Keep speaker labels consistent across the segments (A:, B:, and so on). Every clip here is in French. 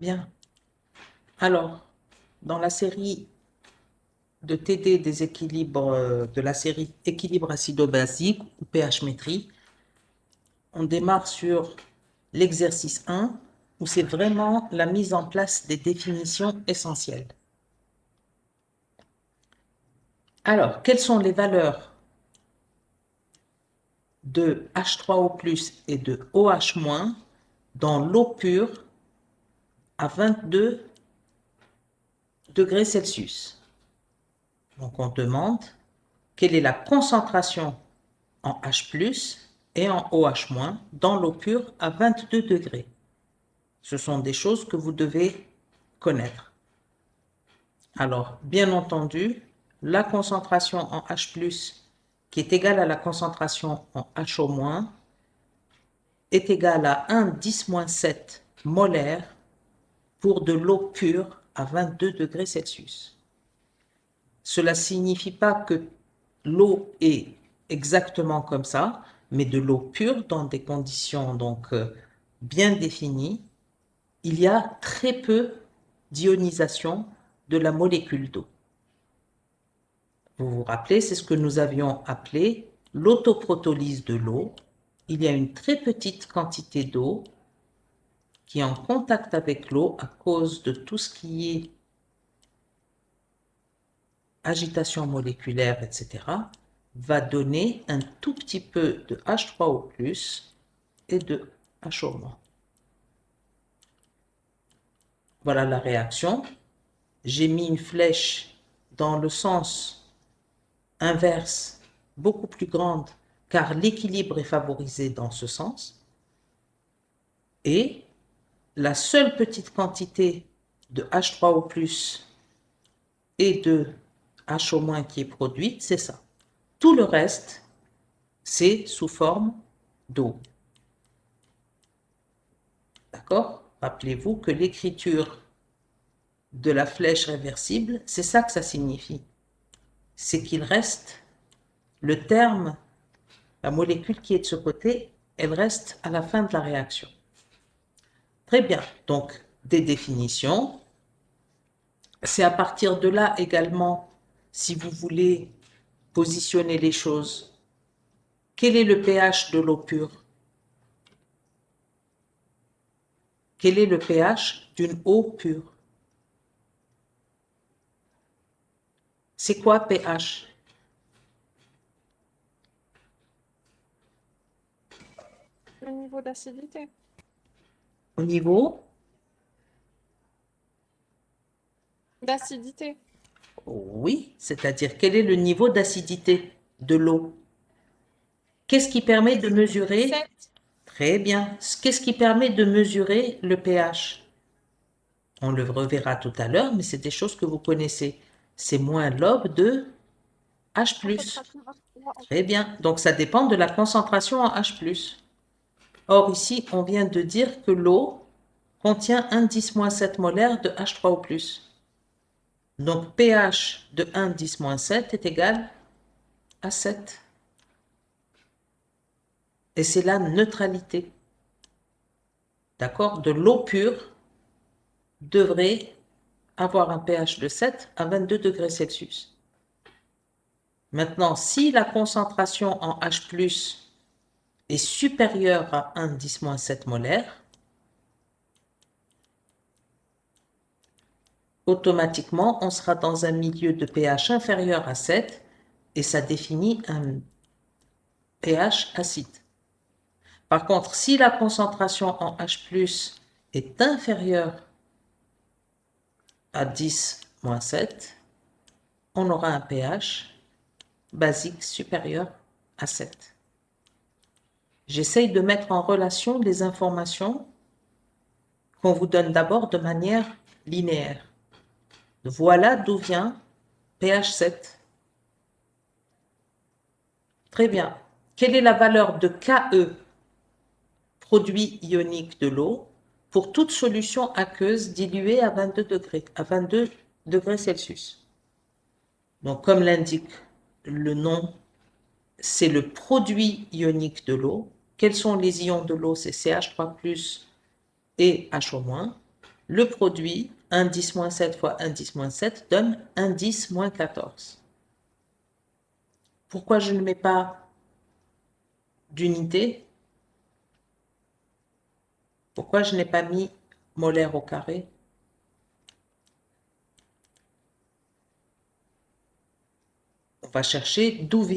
A: Bien. Alors, dans la série de TD des équilibres, de la série équilibre acido-basique ou pH-métrie, on démarre sur l'exercice 1 où c'est vraiment la mise en place des définitions essentielles. Alors, quelles sont les valeurs de H3O+ et de OH- dans l'eau pure à 22 degrés Celsius? Donc, on demande quelle est la concentration en H+ et en OH- dans l'eau pure à 22 degrés. Ce sont des choses que vous devez connaître. Alors, bien entendu, la concentration en H+, qui est égale à la concentration en HO-, est égale à 1,10-7 molaire pour de l'eau pure à 22 degrés Celsius. Cela ne signifie pas que l'eau est exactement comme ça, mais de l'eau pure dans des conditions donc bien définies, il y a très peu d'ionisation de la molécule d'eau. Vous vous rappelez, c'est ce que nous avions appelé l'autoprotolyse de l'eau. Il y a une très petite quantité d'eau qui est en contact avec l'eau à cause de tout ce qui est agitation moléculaire, etc., va donner un tout petit peu de H3O+, et de HO-. Voilà la réaction. J'ai mis une flèche dans le sens inverse, beaucoup plus grande, car l'équilibre est favorisé dans ce sens. Et la seule petite quantité de H3O+ et de HO- qui est produite, c'est ça. Tout le reste, c'est sous forme d'eau. D'accord? Rappelez-vous que l'écriture de la flèche réversible, c'est ça que ça signifie. C'est qu'il reste le terme, la molécule qui est de ce côté, elle reste à la fin de la réaction. Très bien, donc des définitions. C'est à partir de là également, si vous voulez positionner les choses, quel est le pH de l'eau pure? Quel est le pH d'une eau pure? C'est quoi pH?
B: Le niveau d'acidité.
A: Au niveau?
B: D'acidité.
A: Oui, c'est-à-dire quel est le niveau d'acidité de l'eau? Qu'est-ce qui permet de mesurer?
B: 7.
A: Très bien. Qu'est-ce qui permet de mesurer le pH? On le reverra tout à l'heure, mais c'est des choses que vous connaissez. C'est moins log de H+.
B: Concentration.
A: Très bien. Donc ça dépend de la concentration en H+. Or ici, on vient de dire que l'eau contient 1,10-7 molaire de H3O+. Donc pH de 1,10-7 est égal à 7. Et c'est la neutralité. D'accord? De l'eau pure devrait avoir un pH de 7 à 22 degrés Celsius. Maintenant, si la concentration en H+ est supérieure à 1,10-7 molaire, automatiquement, on sera dans un milieu de pH inférieur à 7 et ça définit un pH acide. Par contre, si la concentration en H+ est inférieure à 10-7, on aura un pH basique supérieur à 7. J'essaye de mettre en relation les informations qu'on vous donne d'abord de manière linéaire. Voilà d'où vient pH 7. Très bien. Quelle est la valeur de Ke, produit ionique de l'eau, pour toute solution aqueuse diluée à 22 degrés Celsius? Donc, comme l'indique le nom, c'est le produit ionique de l'eau. Quels sont les ions de l'eau? C'est CH3+ et HO-. Le produit 1 10 moins 7 fois 1 10 moins 7 donne 1 10 moins 14. Pourquoi je ne mets pas d'unité? Pourquoi je n'ai pas mis molaire au carré? On va chercher d'où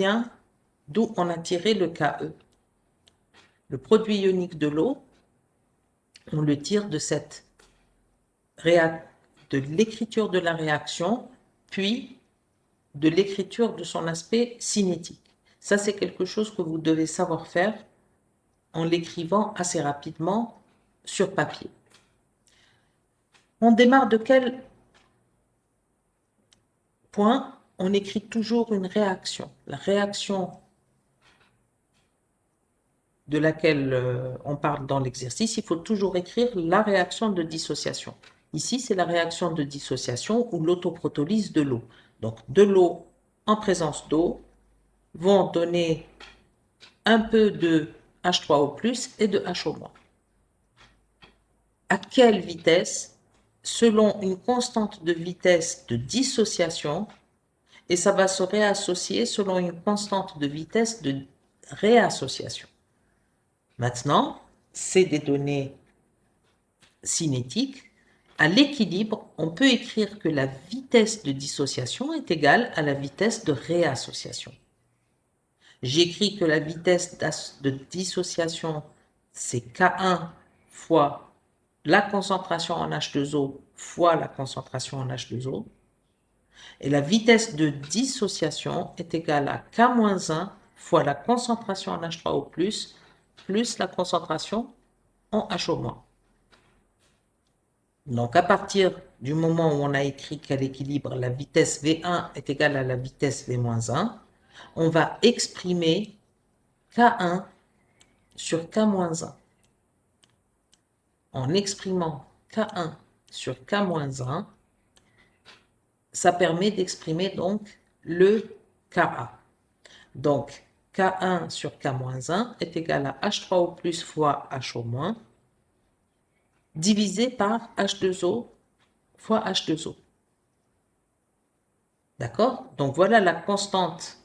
A: on a tiré le Ke. Le produit ionique de l'eau, on le tire de de l'écriture de la réaction, puis de l'écriture de son aspect cinétique. Ça, c'est quelque chose que vous devez savoir faire en l'écrivant assez rapidement sur papier. On démarre de quel point? On écrit toujours une réaction. La réaction de laquelle on parle dans l'exercice, il faut toujours écrire la réaction de dissociation. Ici, c'est la réaction de dissociation ou l'autoprotolyse de l'eau. Donc, de l'eau en présence d'eau vont donner un peu de H3O+, et de HO-. À quelle vitesse? Selon une constante de vitesse de dissociation, et ça va se réassocier selon une constante de vitesse de réassociation. Maintenant, c'est des données cinétiques. À l'équilibre, on peut écrire que la vitesse de dissociation est égale à la vitesse de réassociation. J'écris que la vitesse de dissociation, c'est K1 fois la concentration en H2O fois la concentration en H2O. Et la vitesse de dissociation est égale à K-1 fois la concentration en H3O+, plus la concentration en HO-. Donc, à partir du moment où on a écrit qu'à l'équilibre, la vitesse V1 est égale à la vitesse V-1, on va exprimer K1 sur K-1. En exprimant K1 sur K-1, ça permet d'exprimer donc le Ka. Donc, K1 sur K-1 est égal à H3O+ fois HO- divisé par H2O fois H2O. D'accord? Donc, voilà la constante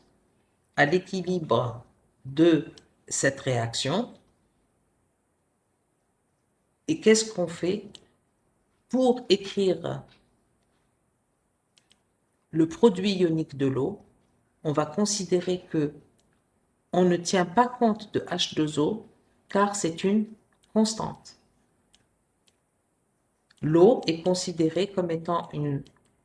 A: à l'équilibre de cette réaction. Et qu'est-ce qu'on fait pour écrire le produit ionique de l'eau? On va considérer que on ne tient pas compte de H2O car c'est une constante. L'eau est considérée comme étant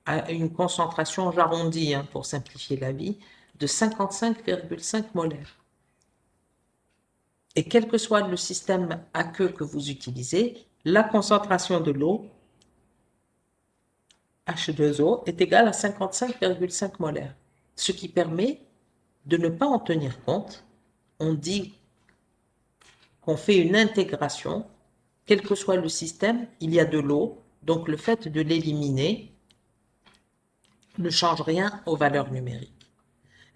A: à une concentration, j'arrondis pour simplifier la vie, de 55,5 molaires. Et quel que soit le système aqueux que vous utilisez, la concentration de l'eau, H2O, est égale à 55,5 molaires. Ce qui permet de ne pas en tenir compte. On dit qu'on fait une intégration. Quel que soit le système, il y a de l'eau. Donc le fait de l'éliminer ne change rien aux valeurs numériques.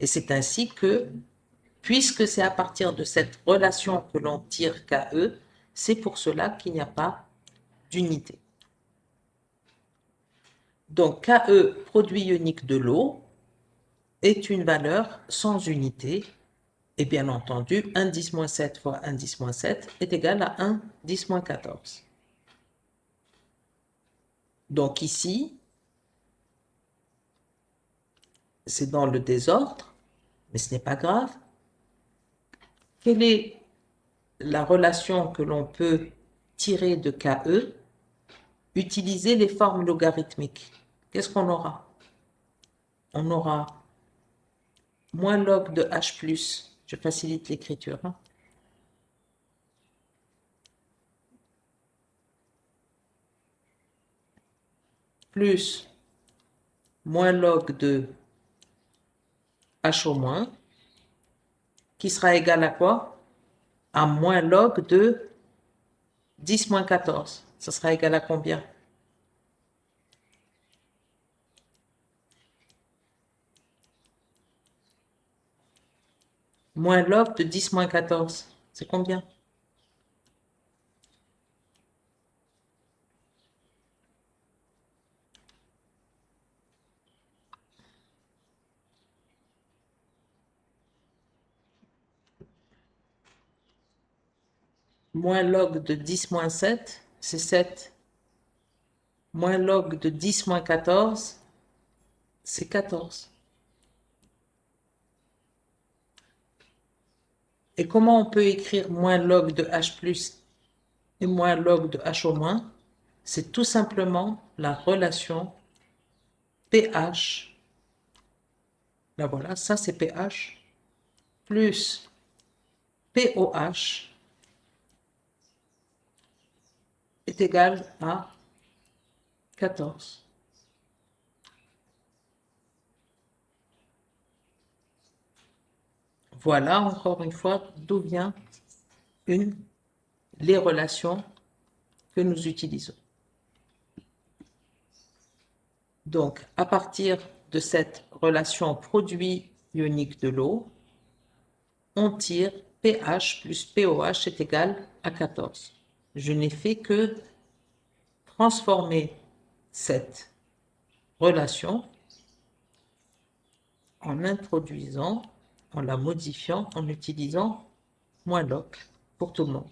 A: Et c'est ainsi que, puisque c'est à partir de cette relation que l'on tire Ke, c'est pour cela qu'il n'y a pas d'unité. Donc Ke, produit ionique de l'eau, est une valeur sans unité. Et bien entendu, 1 10 moins 7 fois 1 10 moins 7 est égal à 1 10 moins 14. Donc ici, c'est dans le désordre, mais ce n'est pas grave. Quelle est la relation que l'on peut tirer de Ke? Utiliser les formes logarithmiques. Qu'est-ce qu'on aura? On aura moins log de H+, je facilite l'écriture, plus moins log de HO-, qui sera égal à quoi? À moins log de 10 moins 14. Ça sera égal à combien? Moins log de 10 moins 14. C'est combien? moins log de 10 moins 7, c'est 7. Moins log de 10 moins 14, c'est 14. Et comment on peut écrire moins log de h plus et moins log de h au moins? C'est tout simplement la relation pH. Là voilà, ça c'est pH plus POH est égal à 14. Voilà encore une fois d'où viennent les relations que nous utilisons. Donc, à partir de cette relation produit ionique de l'eau, on tire pH plus POH est égal à 14. Je n'ai fait que transformer cette relation en introduisant, en la modifiant, en utilisant moins log pour tout le monde.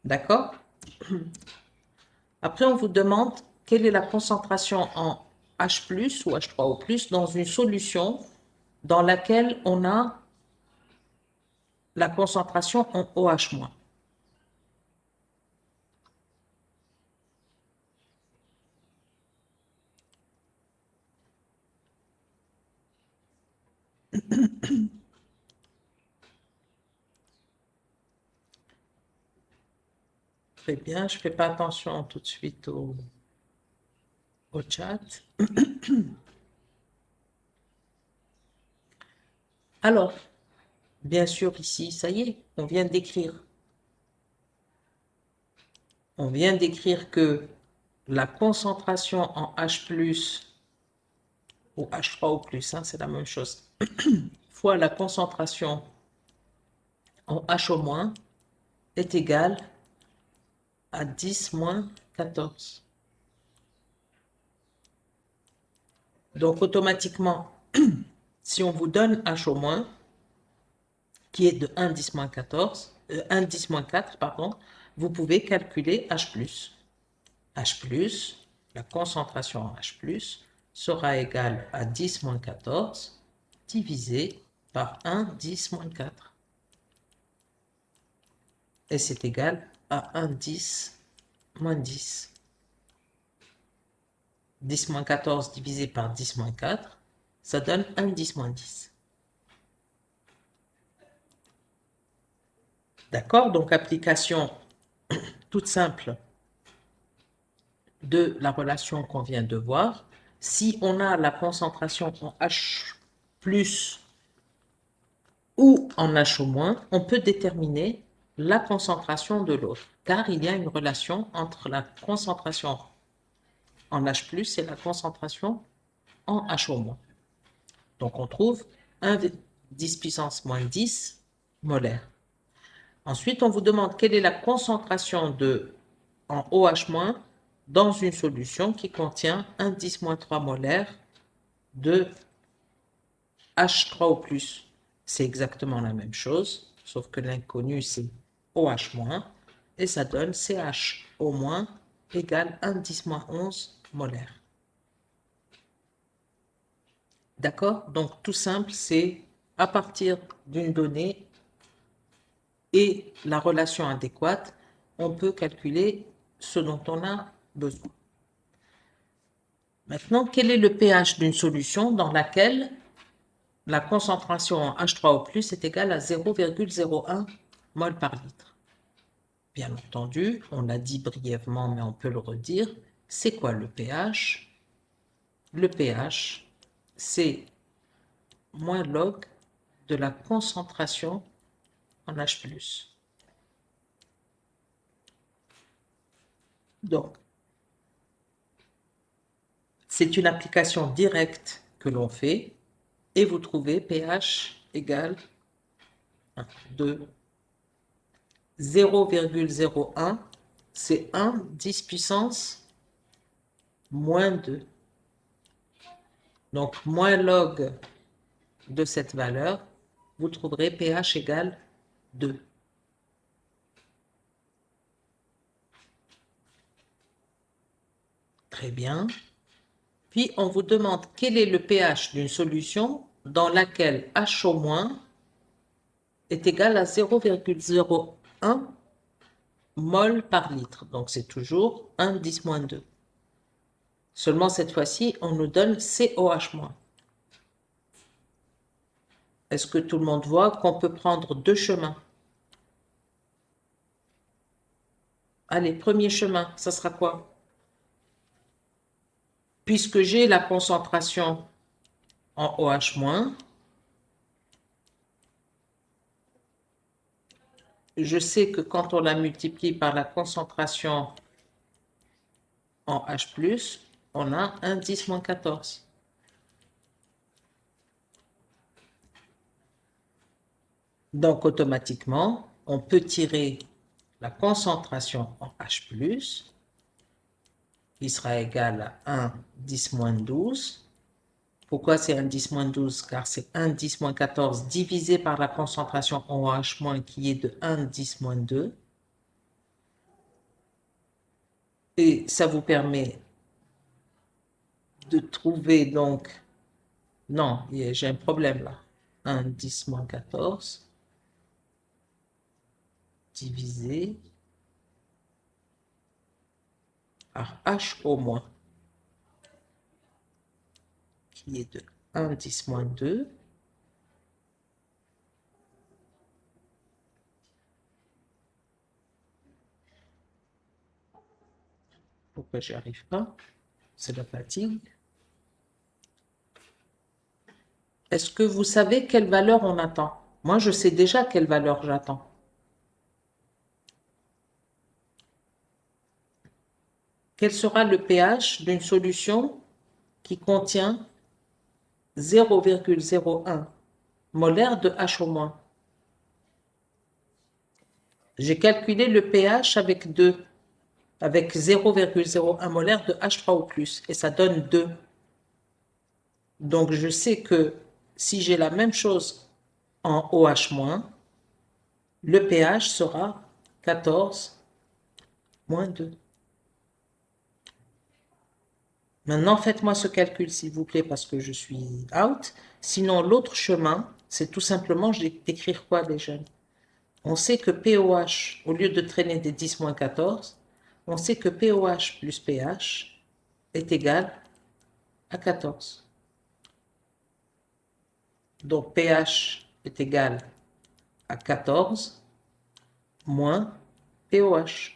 A: D'accord? Après, on vous demande quelle est la concentration en H+, ou H3O+, dans une solution dans laquelle on a la concentration en OH-. Très bien, je ne fais pas attention tout de suite au chat. Alors, bien sûr, ici, ça y est, on vient d'écrire. On vient d'écrire que la concentration en H+, ou H3O+, hein, c'est la même chose, fois la concentration en H- est égale à 10 moins 14. Donc, automatiquement, si on vous donne H-, qui est de 1 10 moins 14, 1 10 moins 4, pardon, vous pouvez calculer H+. H+, la concentration en H+, sera égale à 10 moins 14 divisé par 1 10 moins 4. Et c'est égal à 1 10 moins 10. 10 moins 14 divisé par 10 moins 4, ça donne 1 10 moins 10. D'accord? Donc, application toute simple de la relation qu'on vient de voir. Si on a la concentration en H+, ou en H-, on peut déterminer la concentration de l'autre, car il y a une relation entre la concentration en H+, et la concentration en H-. Donc, on trouve 1 10 puissance moins 10 molaires. Ensuite, on vous demande quelle est la concentration en OH- dans une solution qui contient 1 10 moins 3 molaires de H3O+. C'est exactement la même chose, sauf que l'inconnu, c'est OH-, et ça donne CHO- égale 1 10 moins 11 molaires. D'accord? Donc, tout simple, c'est à partir d'une donnée et la relation adéquate, on peut calculer ce dont on a besoin. Maintenant, quel est le pH d'une solution dans laquelle la concentration en H3O+ est égale à 0,01 mol par litre? Bien entendu, on l'a dit brièvement, mais on peut le redire. C'est quoi le pH? Le pH, c'est moins log de la concentration en H+. Donc, c'est une application directe que l'on fait et vous trouvez pH égale de 0,01, c'est 1 10 puissance moins 2. Donc, moins log de cette valeur, vous trouverez pH égale 2. Très bien. Puis, on vous demande quel est le pH d'une solution dans laquelle H au moins est égal à 0,01 mol par litre. Donc, c'est toujours 1 10-2. Seulement, cette fois-ci, on nous donne COH-. Est-ce que tout le monde voit qu'on peut prendre deux chemins? Allez, premier chemin, ça sera quoi? Puisque j'ai la concentration en OH-, je sais que quand on la multiplie par la concentration en H+, on a 1 10-14. Donc, automatiquement, on peut tirer la concentration en H+, qui sera égale à 1 10-12. Pourquoi c'est 1 10-12? Car c'est 1 10-14 divisé par la concentration en OH- qui est de 1 10-2. Et ça vous permet de trouver donc... Non, j'ai un problème là. 1 10-14 divisé par H au moins, qui est de 1 10-2. Pourquoi j'y arrive pas? C'est la fatigue. Est-ce que vous savez quelle valeur on attend? Moi, je sais déjà quelle valeur j'attends. Quel sera le pH d'une solution qui contient 0,01 molaire de H au moins? J'ai calculé le pH avec 2, avec 0,01 molaire de H3 au plus, et ça donne 2. Donc, je sais que si j'ai la même chose en OH-, le pH sera 14 moins 2. Maintenant, faites-moi ce calcul, s'il vous plaît, parce que je suis out. Sinon, l'autre chemin, c'est tout simplement, je vais d'écrire quoi déjà? On sait que POH, au lieu de traîner des 10-14, on sait que POH plus pH est égal à 14. Donc, pH est égal à 14 moins POH.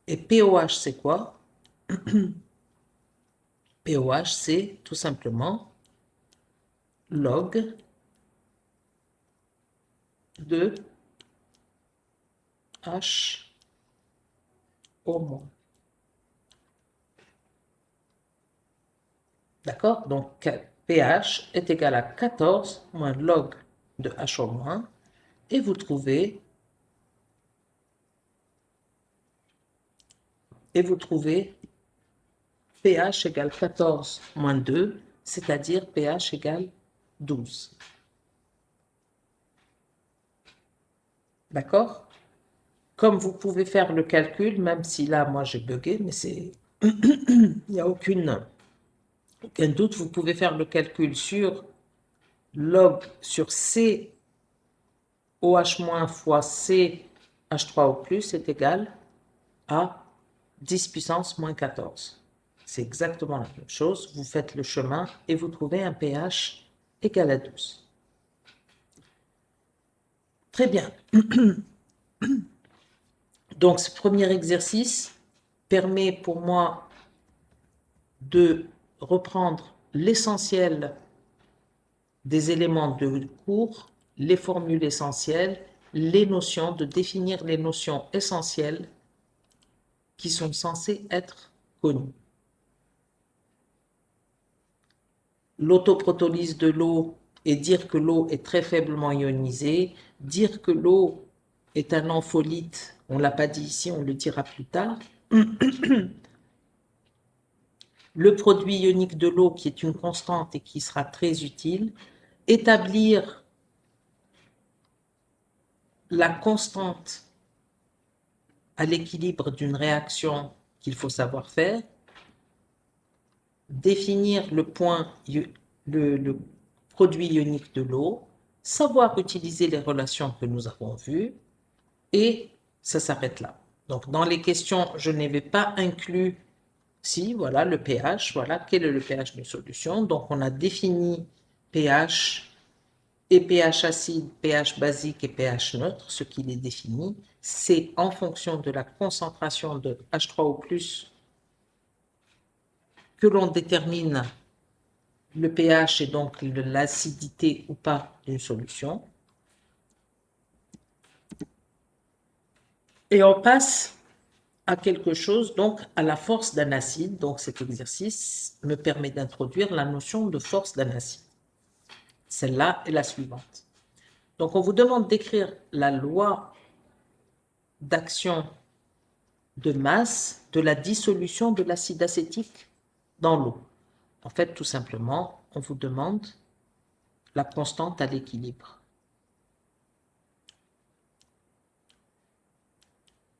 A: Et POH, c'est quoi? POH, c'est tout simplement log de H au moins. D'accord? Donc, pH est égal à 14 moins log de H au moins. Et vous trouvez pH égale 14 moins 2, c'est-à-dire pH égale 12. D'accord? Comme vous pouvez faire le calcul, même si là, moi, j'ai bugué, mais c'est... Il n'y a aucun doute, vous pouvez faire le calcul sur log sur C OH- fois C H3 au plus est égal à 10 puissance moins 14. C'est exactement la même chose. Vous faites le chemin et vous trouvez un pH égal à 12. Très bien. Donc, ce premier exercice permet pour moi de reprendre l'essentiel des éléments de cours, les formules essentielles, les notions, de définir les notions essentielles qui sont censées être connues. L'autoprotolyse de l'eau et dire que l'eau est très faiblement ionisée, dire que l'eau est un ampholyte, on ne l'a pas dit ici, on le dira plus tard. Le produit ionique de l'eau qui est une constante et qui sera très utile. Établir la constante à l'équilibre d'une réaction qu'il faut savoir faire, définir le le produit ionique de l'eau, savoir utiliser les relations que nous avons vues, et ça s'arrête là. Donc, dans les questions, je n'avais pas inclus, si, voilà, le pH, voilà, quel est le pH d'une solution. Donc, on a défini pH et pH acide, pH basique et pH neutre, ce qui les définit. C'est en fonction de la concentration de H3O+, que l'on détermine le pH et donc l'acidité ou pas d'une solution. Et on passe à quelque chose, donc à la force d'un acide. Donc cet exercice me permet d'introduire la notion de force d'un acide. Celle-là est la suivante. Donc on vous demande d'écrire la loi d'action de masse de la dissolution de l'acide acétique dans l'eau. En fait, tout simplement, on vous demande la constante à l'équilibre.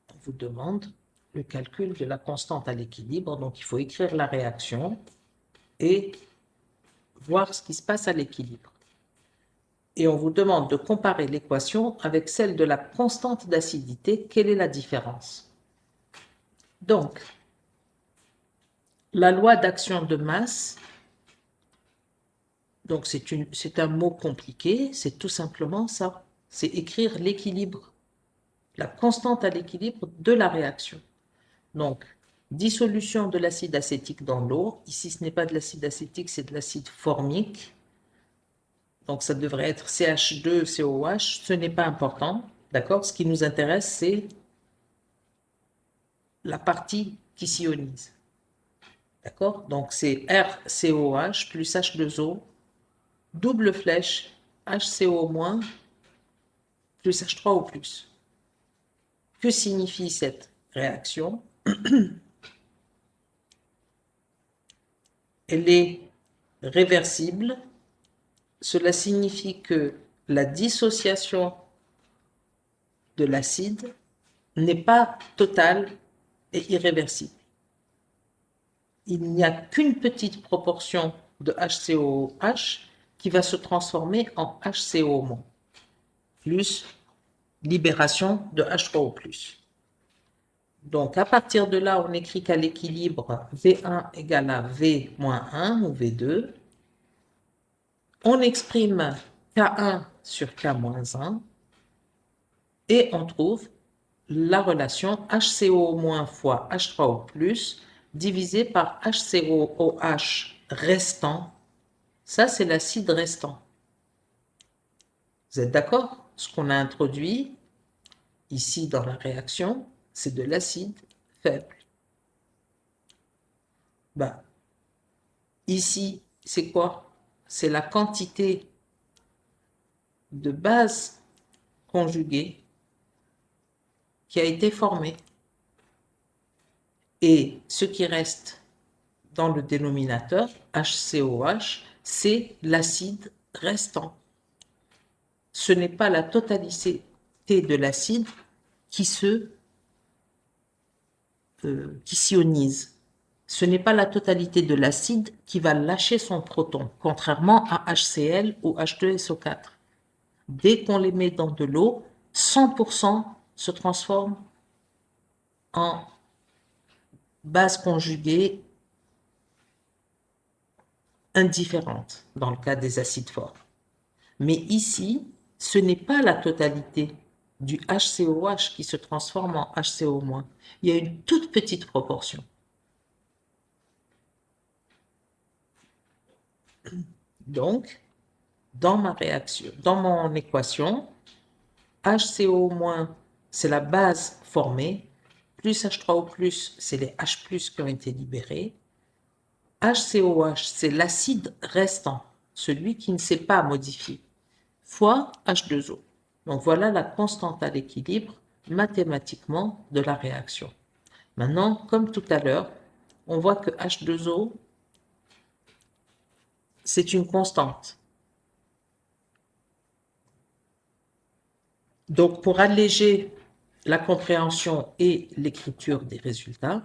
A: On vous demande le calcul de la constante à l'équilibre. Donc, il faut écrire la réaction et voir ce qui se passe à l'équilibre. Et on vous demande de comparer l'équation avec celle de la constante d'acidité. Quelle est la différence? Donc, la loi d'action de masse, donc c'est un mot compliqué, c'est tout simplement ça. C'est écrire l'équilibre, la constante à l'équilibre de la réaction. Donc, dissolution de l'acide acétique dans l'eau. Ici, ce n'est pas de l'acide acétique, c'est de l'acide formique. Donc, ça devrait être CH2COH. Ce n'est pas important, d'accord? Ce qui nous intéresse, c'est la partie qui s'ionise. D'accord? Donc, c'est RCOH plus H2O, double flèche, HCO- plus H3O+. Que signifie cette réaction? Elle est réversible. Cela signifie que la dissociation de l'acide n'est pas totale et irréversible. Il n'y a qu'une petite proportion de HCOH qui va se transformer en HCO-, plus libération de H3O+. Donc, à partir de là, on écrit qu'à l'équilibre, V1 égale à V-1 ou V2. On exprime K1 sur K-1 et on trouve la relation HCO- fois H3O+, divisé par HCOOH restant. Ça, c'est l'acide restant. Vous êtes d'accord? Ce qu'on a introduit ici dans la réaction, c'est de l'acide faible. Ben, ici, c'est quoi? C'est la quantité de base conjuguée qui a été formée. Et ce qui reste dans le dénominateur, HCOH, c'est l'acide restant. Ce n'est pas la totalité de l'acide qui s'ionise. Ce n'est pas la totalité de l'acide qui va lâcher son proton, contrairement à HCl ou H2SO4. Dès qu'on les met dans de l'eau, 100% se transforme en base conjuguée indifférente dans le cas des acides forts. Mais ici, ce n'est pas la totalité du HCOH qui se transforme en HCO-. Il y a une toute petite proportion. Donc, dans ma réaction, dans mon équation, HCO-, c'est la base formée, plus H3O+, c'est les H+, qui ont été libérés. HCOH, c'est l'acide restant, celui qui ne s'est pas modifié, fois H2O. Donc voilà la constante à l'équilibre mathématiquement de la réaction. Maintenant, comme tout à l'heure, on voit que H2O, c'est une constante. Donc pour alléger la compréhension et l'écriture des résultats,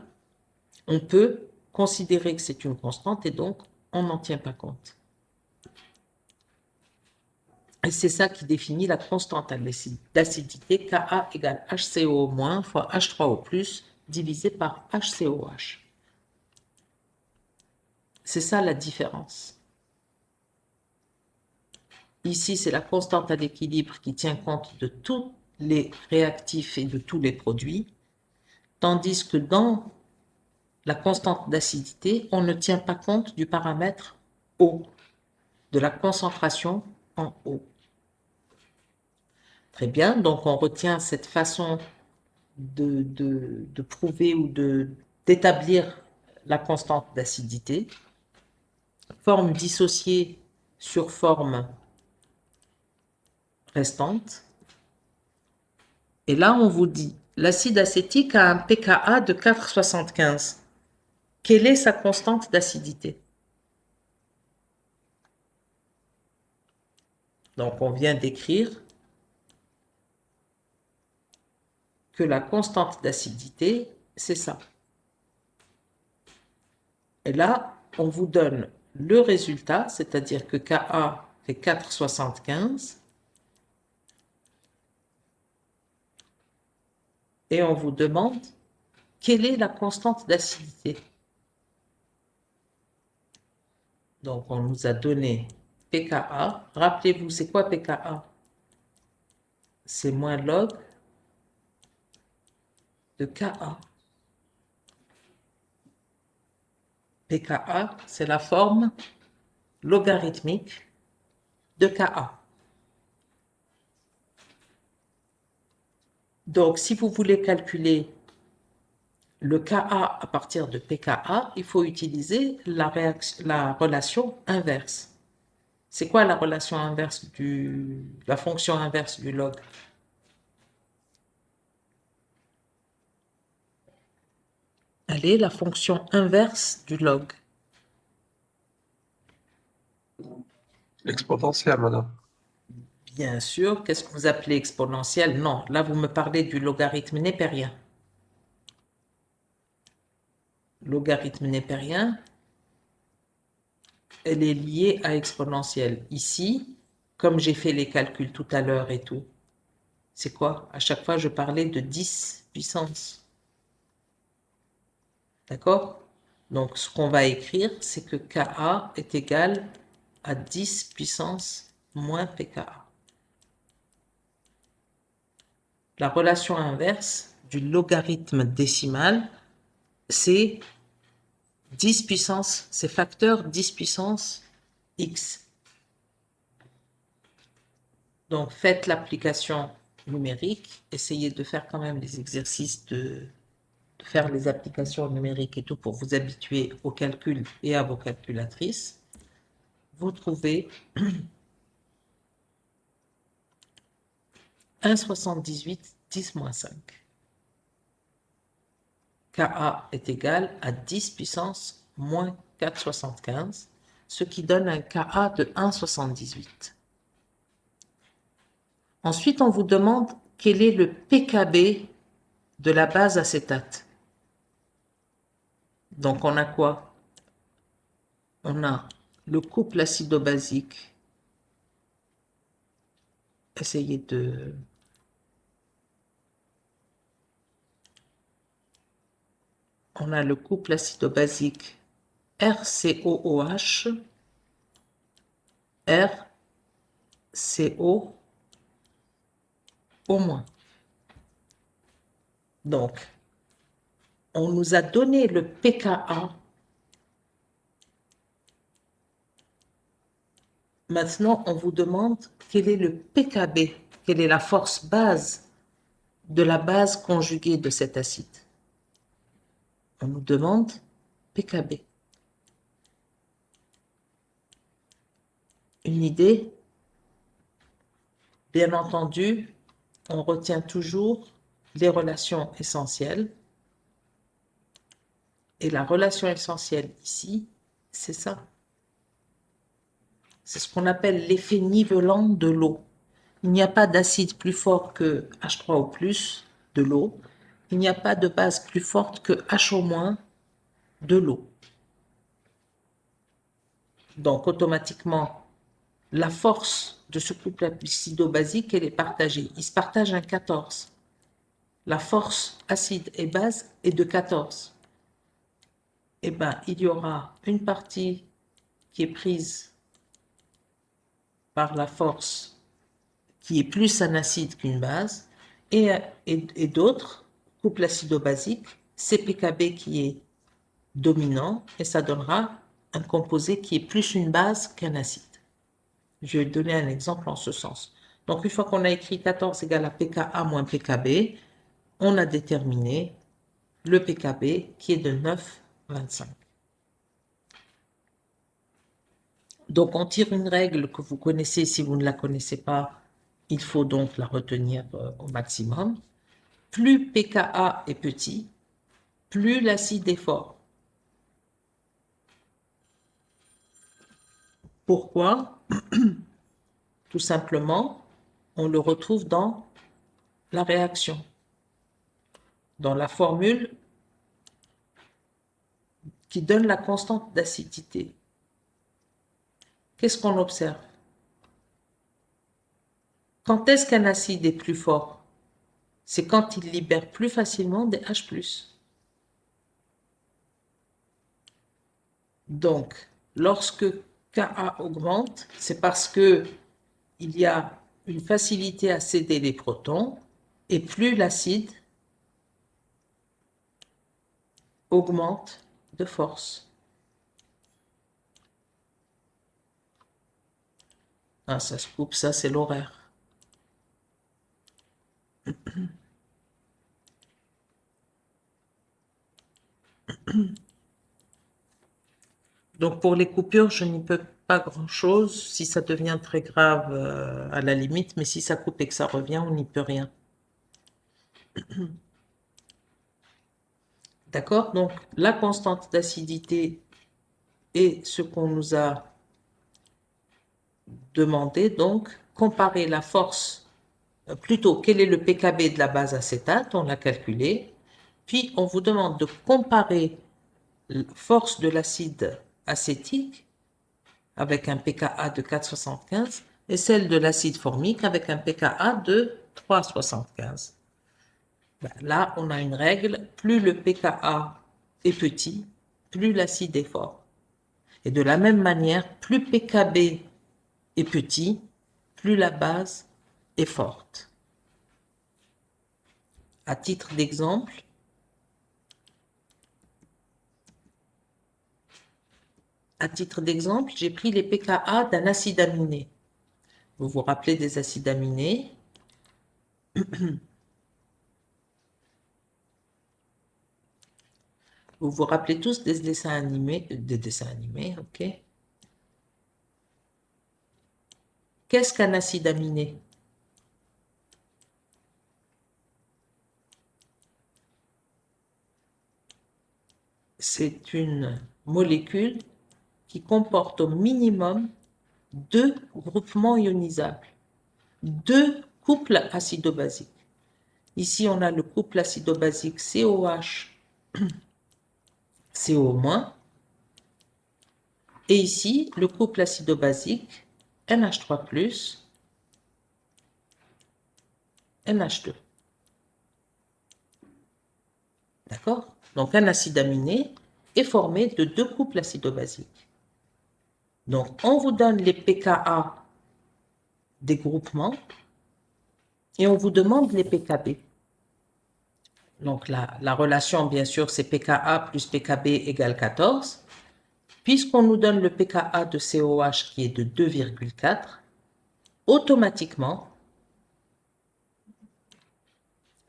A: on peut considérer que c'est une constante et donc on n'en tient pas compte. Et c'est ça qui définit la constante d'acidité Ka égale HCO- fois H3O+, divisé par HCOH. C'est ça la différence. Ici, c'est la constante à l'équilibre qui tient compte de tous les réactifs et de tous les produits, tandis que dans la constante d'acidité, on ne tient pas compte du paramètre eau, de la concentration en eau. Très bien, donc on retient cette façon de prouver ou d'établir la constante d'acidité. Forme dissociée sur forme restante. Et là, on vous dit, l'acide acétique a un pKa de 4,75. Quelle est sa constante d'acidité? Donc, on vient d'écrire que la constante d'acidité, c'est ça. Et là, on vous donne le résultat, c'est-à-dire que Ka fait 4,75. Et on vous demande quelle est la constante d'acidité. Donc, on nous a donné pKa. Rappelez-vous, c'est quoi pKa? C'est moins log de Ka. pKa, c'est la forme logarithmique de Ka. Donc, si vous voulez calculer le Ka à partir de pKa, il faut utiliser la relation inverse. C'est quoi la relation inverse la fonction inverse du log? Elle est la fonction inverse du log.
C: Exponentielle, madame.
A: Bien sûr, qu'est-ce que vous appelez exponentielle? Non, là vous me parlez du logarithme népérien. Logarithme népérien, elle est liée à exponentielle. Ici, comme j'ai fait les calculs tout à l'heure et tout, c'est quoi? À chaque fois, je parlais de 10 puissance. D'accord? Donc, ce qu'on va écrire, c'est que Ka est égal à 10 puissance moins pKa. La relation inverse du logarithme décimal, c'est 10 puissance, c'est facteur 10 puissance x. Donc, faites l'application numérique, essayez de faire quand même les exercices de faire les applications numériques et tout pour vous habituer au calcul et à vos calculatrices. Vous trouvez 1,78 10-5. Ka est égal à 10 puissance moins 4,75, ce qui donne un Ka de 1,78. Ensuite, on vous demande quel est le pKb de la base acétate. Donc, on a quoi? On a le couple acido-basique. Essayez de... On a le couple acido-basique RCOOH, RCO au moins. Donc, on nous a donné le pKa. Maintenant, on vous demande quel est le pKb, quelle est la force base de la base conjuguée de cet acide. On nous demande pKb. Une idée? Bien entendu, on retient toujours les relations essentielles. Et la relation essentielle ici, c'est ça. C'est ce qu'on appelle l'effet nivelant de l'eau. Il n'y a pas d'acide plus fort que H3O+, de l'eau. Il n'y a pas de base plus forte que HO- de l'eau. Donc, automatiquement, la force de ce couple acido-basique, elle est partagée. Il se partage un 14. La force acide et base est de 14. Eh bien, il y aura une partie qui est prise par la force qui est plus un acide qu'une base, et d'autres, couple acido-basique, CpKb qui est dominant, et ça donnera un composé qui est plus une base qu'un acide. Je vais donner un exemple en ce sens. Donc, une fois qu'on a écrit 14 égale à pKa moins pKb, on a déterminé le pKb qui est de 9,25. Donc, on tire une règle que vous connaissez. Si vous ne la connaissez pas, il faut donc la retenir au maximum. Plus pKa est petit, plus l'acide est fort. Pourquoi? Tout simplement, on le retrouve dans la réaction, dans la formule qui donne la constante d'acidité. Qu'est-ce qu'on observe? Quand est-ce qu'un acide est plus fort? C'est quand il libère plus facilement des H+. Donc, lorsque Ka augmente, c'est parce que il y a une facilité à céder les protons, et plus l'acide augmente de force. Ah, ça se coupe, ça c'est l'horaire. Donc pour les coupures, je n'y peux pas grand-chose. Si ça devient très grave, à la limite, mais si ça coupe et que ça revient, on n'y peut rien. D'accord? Donc la constante d'acidité est ce qu'on nous a demandé. Donc comparer la force, plutôt quel est le pKb de la base acétate, on l'a calculé. Puis on vous demande de comparer la force de l'acide acétique avec un pKa de 4,75 et celle de l'acide formique avec un pKa de 3,75. Ben, là, on a une règle, plus le pKa est petit, plus l'acide est fort. Et de la même manière, plus pKb est petit, plus la base est forte. À titre d'exemple, j'ai pris les pKa d'un acide aminé. Vous vous rappelez des acides aminés? Vous vous rappelez tous des dessins animés, ok? Qu'est-ce qu'un acide aminé? C'est une molécule qui comporte au minimum 2 groupements ionisables, 2 couples acido-basiques. Ici, on a le couple acido-basique COH, CO-, et ici, le couple acido-basique NH3+, NH2. D'accord? Donc, un acide aminé est formé de 2 couples acido-basiques. Donc, on vous donne les pKa des groupements et on vous demande les pKb. Donc, la relation, bien sûr, c'est pKa plus pKb égale 14. Puisqu'on nous donne le pKa de COH qui est de 2,4, automatiquement,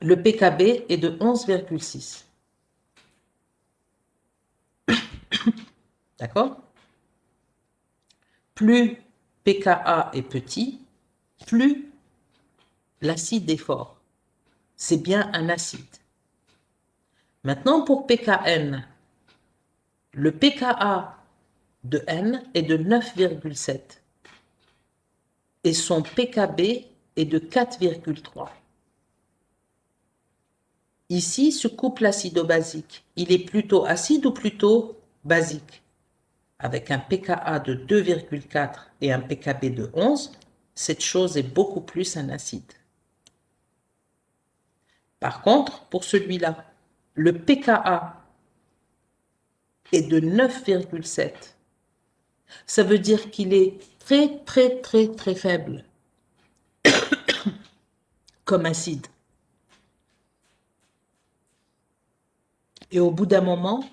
A: le pKb est de 11,6. D'accord? Plus pKa est petit, plus l'acide est fort. C'est bien un acide. Maintenant, pour pKn, le pKa de N est de 9,7 et son pKb est de 4,3. Ici, ce couple acido-basique, il est plutôt acide ou plutôt basique? Avec un pKa de 2,4 et un pKb de 11, cette chose est beaucoup plus un acide. Par contre, pour celui-là, le pKa est de 9,7. Ça veut dire qu'il est très, très, très, très faible comme acide. Et au bout d'un moment,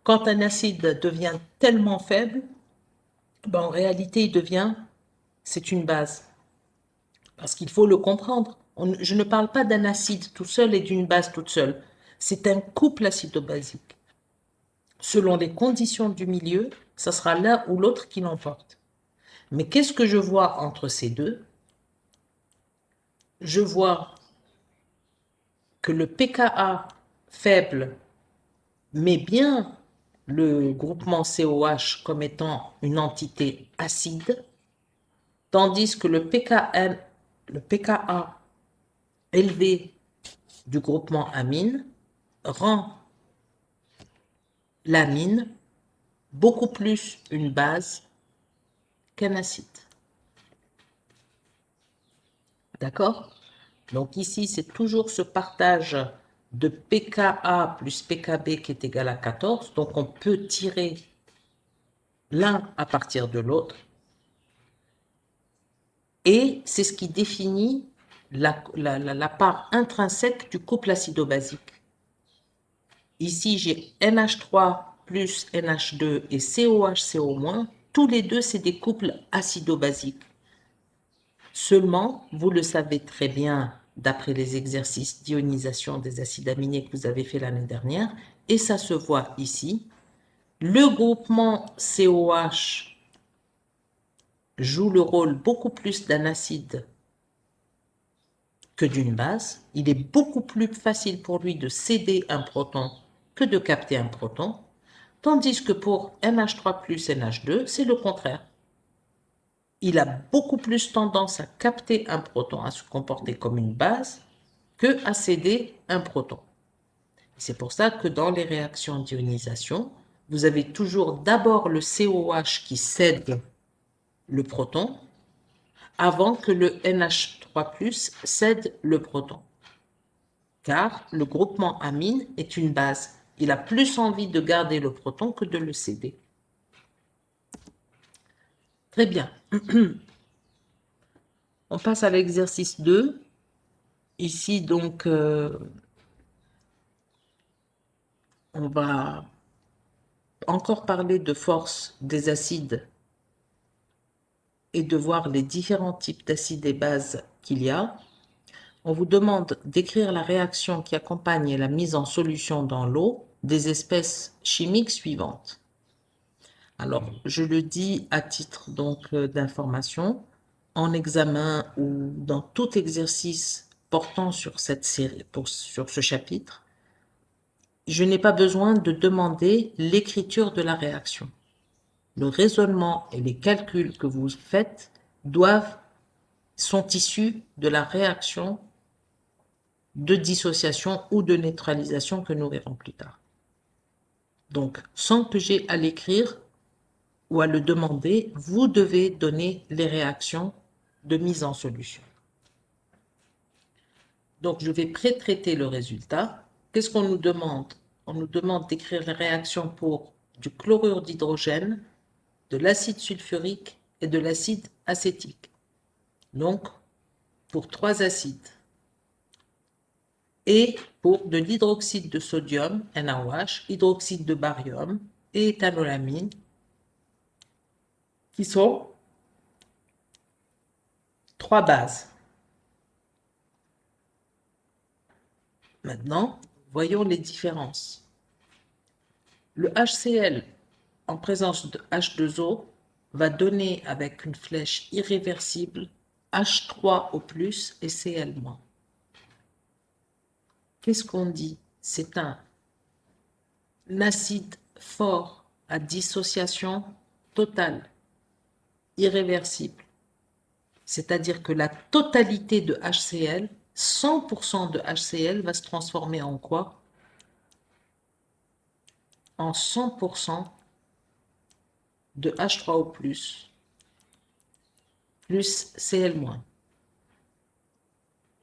A: quand un acide devient tellement faible, ben en réalité, c'est une base. Parce qu'il faut le comprendre. Je ne parle pas d'un acide tout seul et d'une base toute seule. C'est un couple acido-basique. Selon les conditions du milieu, ça sera l'un ou l'autre qui l'emporte. Mais qu'est-ce que je vois entre ces deux? Je vois que le pKa faible met bien le groupement COH comme étant une entité acide, tandis que le pKa élevé du groupement amine rend l'amine beaucoup plus une base qu'un acide. D'accord? Donc ici, c'est toujours ce partage de pKa plus pKb qui est égal à 14. Donc on peut tirer l'un à partir de l'autre. Et c'est ce qui définit la part intrinsèque du couple acido-basique. Ici, j'ai NH3 plus NH2 et COH-CO-. Tous les deux, c'est des couples acido-basiques. Seulement, vous le savez très bien d'après les exercices d'ionisation des acides aminés que vous avez fait l'année dernière, et ça se voit ici, le groupement COH joue le rôle beaucoup plus d'un acide que d'une base. Il est beaucoup plus facile pour lui de céder un proton que de capter un proton, tandis que pour NH3 plus NH2, c'est le contraire. Il a beaucoup plus tendance à capter un proton, à se comporter comme une base, que à céder un proton. C'est pour ça que dans les réactions d'ionisation, vous avez toujours d'abord le COH qui cède le proton avant que le NH3+ cède le proton. Car le groupement amine est une base. Il a plus envie de garder le proton que de le céder. Très bien. On passe à l'exercice 2. Ici, donc, on va encore parler de force des acides et de voir les différents types d'acides et bases qu'il y a. On vous demande d'écrire la réaction qui accompagne la mise en solution dans l'eau des espèces chimiques suivantes. Alors, je le dis à titre donc d'information, en examen ou dans tout exercice portant sur cette série, sur ce chapitre, je n'ai pas besoin de demander l'écriture de la réaction. Le raisonnement et les calculs que vous faites sont issus de la réaction de dissociation ou de neutralisation que nous verrons plus tard. Donc, sans que j'ai à l'écrire ou à le demander, vous devez donner les réactions de mise en solution. Donc, je vais pré-traiter le résultat. Qu'est-ce qu'on nous demande? On nous demande d'écrire les réactions pour du chlorure d'hydrogène, de l'acide sulfurique et de l'acide acétique. Donc, pour 3 acides. Et pour de l'hydroxyde de sodium, NaOH, hydroxyde de barium et éthanolamine, qui sont 3 bases. Maintenant, voyons les différences. Le HCl en présence de H2O va donner avec une flèche irréversible H3O+, et Cl-. Qu'est-ce qu'on dit? C'est un acide fort à dissociation totale, irréversible. C'est-à-dire que la totalité de HCl 100% de HCl va se transformer en quoi? En 100% de H3O+, plus Cl-.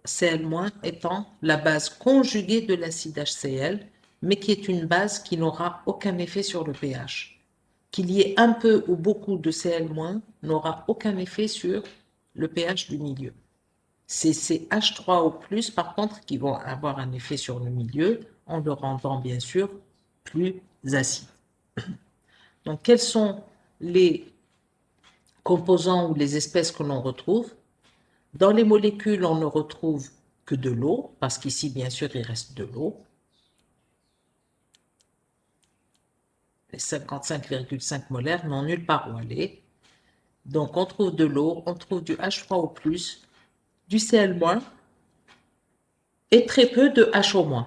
A: Cl- étant la base conjuguée de l'acide HCl, mais qui est une base qui n'aura aucun effet sur le pH. Qu'il y ait un peu ou beaucoup de Cl- n'aura aucun effet sur le pH du milieu. C'est ces H3O+, par contre, qui vont avoir un effet sur le milieu, en le rendant bien sûr plus acide. Donc, quels sont les composants ou les espèces que l'on retrouve? Dans les molécules, on ne retrouve que de l'eau, parce qu'ici, bien sûr, il reste de l'eau. Les 55,5 molaires n'ont nulle part où aller. Donc, on trouve de l'eau, on trouve du H3O+, du Cl- et très peu de HO-.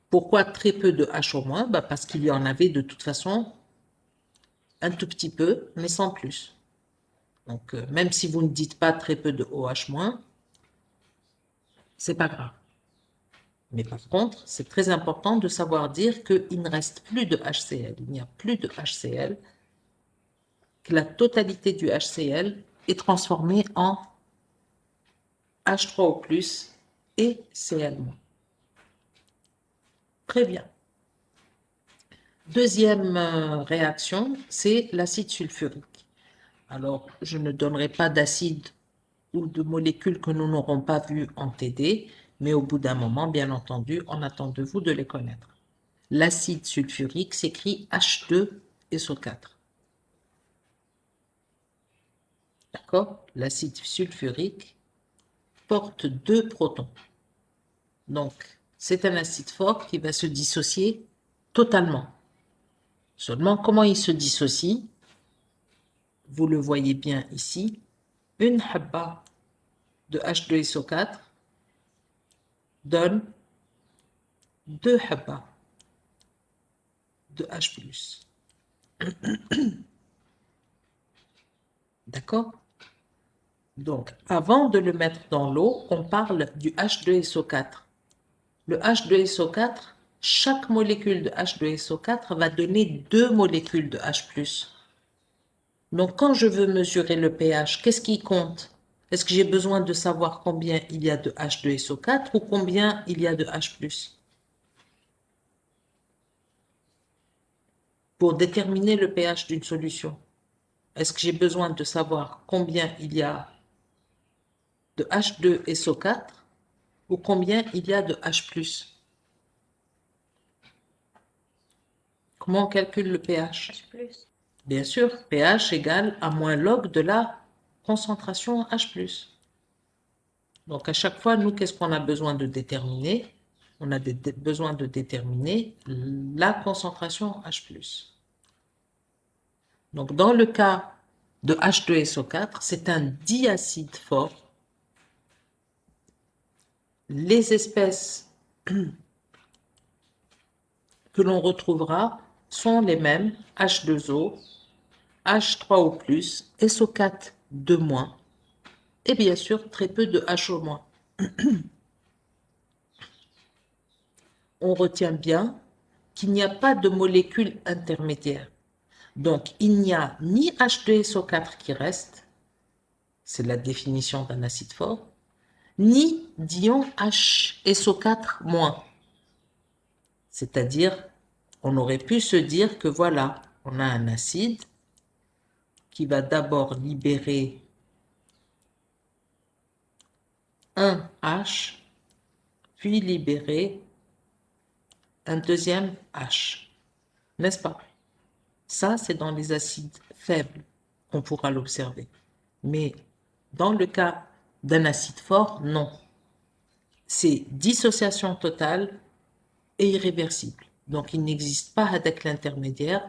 A: Pourquoi très peu de HO-? Parce qu'il y en avait de toute façon un tout petit peu, mais sans plus. Donc, même si vous ne dites pas très peu de OH-, c'est pas grave. Mais par contre, c'est très important de savoir dire qu'il ne reste plus de HCl. Il n'y a plus de HCl, que la totalité du HCl est transformée en H3O+, et Cl-. Très bien. Deuxième réaction, c'est l'acide sulfurique. Alors, je ne donnerai pas d'acide ou de molécules que nous n'aurons pas vues en TD, mais au bout d'un moment, bien entendu, on attend de vous de les connaître. L'acide sulfurique s'écrit H2SO4. D'accord? L'acide sulfurique porte 2 protons. Donc, c'est un acide fort qui va se dissocier totalement. Seulement, comment il se dissocie? Vous le voyez bien ici. Une habba de H2SO4 donne 2 habbas de H+. D'accord? Donc, avant de le mettre dans l'eau, on parle du H2SO4. Le H2SO4, chaque molécule de H2SO4 va donner 2 molécules de H+. Donc, quand je veux mesurer le pH, qu'est-ce qui compte? Est-ce que j'ai besoin de savoir combien il y a de H2SO4 ou combien il y a de H+? Pour déterminer le pH d'une solution, est-ce que j'ai besoin de savoir combien il y a de H2SO4 ou combien il y a de H+? Comment on calcule le pH?
B: H+.
A: Bien sûr, pH égale à moins log de la concentration H+. Donc, à chaque fois, nous, qu'est-ce qu'on a besoin de déterminer? On a besoin de déterminer la concentration H+. Donc, dans le cas de H2SO4, c'est un diacide fort. Les espèces que l'on retrouvera sont les mêmes, H2O, H3O+, SO4 2-, et bien sûr très peu de HO-. On retient bien qu'il n'y a pas de molécule intermédiaire. Donc, il n'y a ni H2SO4 qui reste, c'est la définition d'un acide fort, ni d'ion HSO4-. C'est-à-dire, on aurait pu se dire que voilà, on a un acide qui va d'abord libérer un H, puis libérer un deuxième H. N'est-ce pas? Ça, c'est dans les acides faibles qu'on pourra l'observer. Mais dans le cas d'un acide fort, non. C'est dissociation totale et irréversible. Donc, il n'existe pas avec l'intermédiaire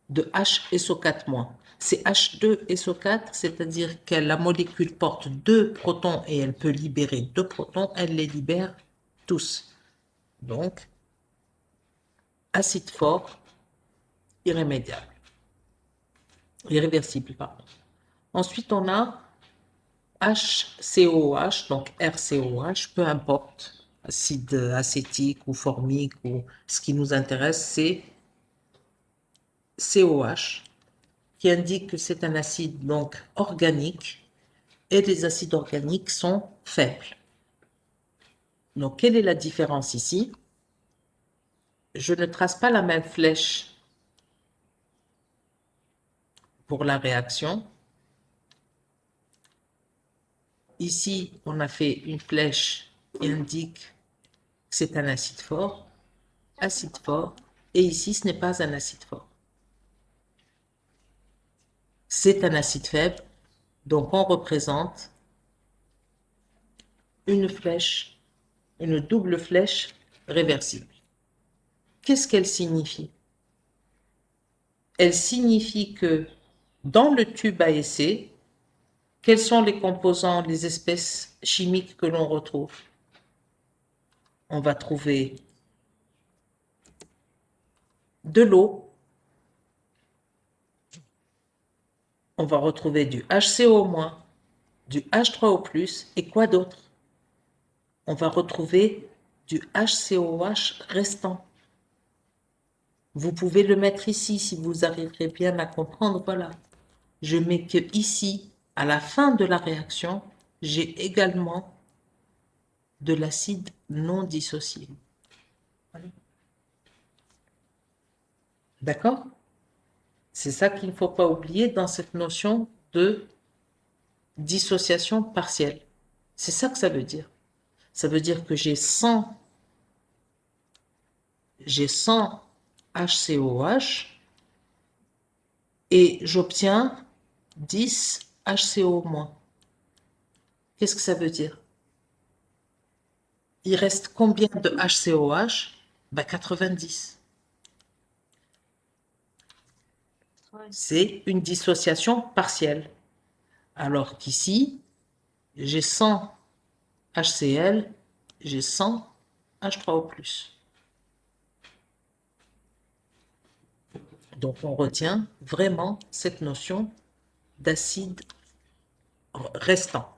A: de HSO4-. C'est H2SO4, c'est-à-dire que la molécule porte 2 protons et elle peut libérer 2 protons, elle les libère tous. Donc, acide fort, irrémédiable, irréversible, pardon. Ensuite, on a HCOH, donc RCOH, peu importe, acide acétique ou formique, ou ce qui nous intéresse, c'est COH, qui indique que c'est un acide donc organique, et les acides organiques sont faibles. Donc, quelle est la différence ici? Je ne trace pas la même flèche pour la réaction. Ici, on a fait une flèche qui indique que c'est un acide fort, et ici, ce n'est pas un acide fort. C'est un acide faible, donc on représente une flèche, une double flèche réversible. Qu'est-ce qu'elle signifie? Elle signifie que dans le tube à essai, quels sont les composants, les espèces chimiques que l'on retrouve? On va trouver de l'eau, on va retrouver du HCO-, du H3O+, et quoi d'autre? On va retrouver du HCOH restant. Vous pouvez le mettre ici si vous arriverez bien à comprendre. Voilà. Je mets que ici, à la fin de la réaction, j'ai également de l'acide non dissocié. Voilà. D'accord? C'est ça qu'il ne faut pas oublier dans cette notion de dissociation partielle. C'est ça que ça veut dire. Ça veut dire que j'ai 100 HCOH et j'obtiens 10 HCO-. Qu'est-ce que ça veut dire? Il reste combien de HCOH? Ben 90. C'est une dissociation partielle. Alors qu'ici, j'ai 100 HCl, j'ai 100 H3O+. Donc on retient vraiment cette notion d'acide restant.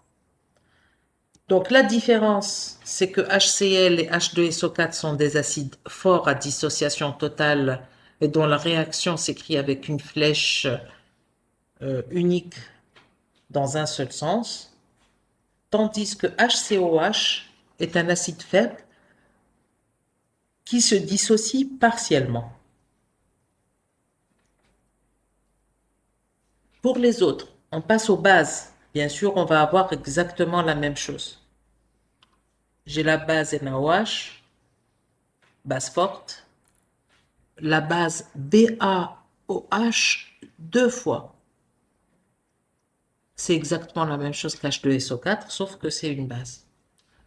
A: Donc la différence, c'est que HCl et H2SO4 sont des acides forts à dissociation totale et dont la réaction s'écrit avec une flèche unique dans un seul sens, tandis que HCOH est un acide faible qui se dissocie partiellement. Pour les autres, on passe aux bases. Bien sûr, on va avoir exactement la même chose. J'ai la base NaOH, base forte, la base BaOH 2 fois. C'est exactement la même chose qu'H2SO4, sauf que c'est une base.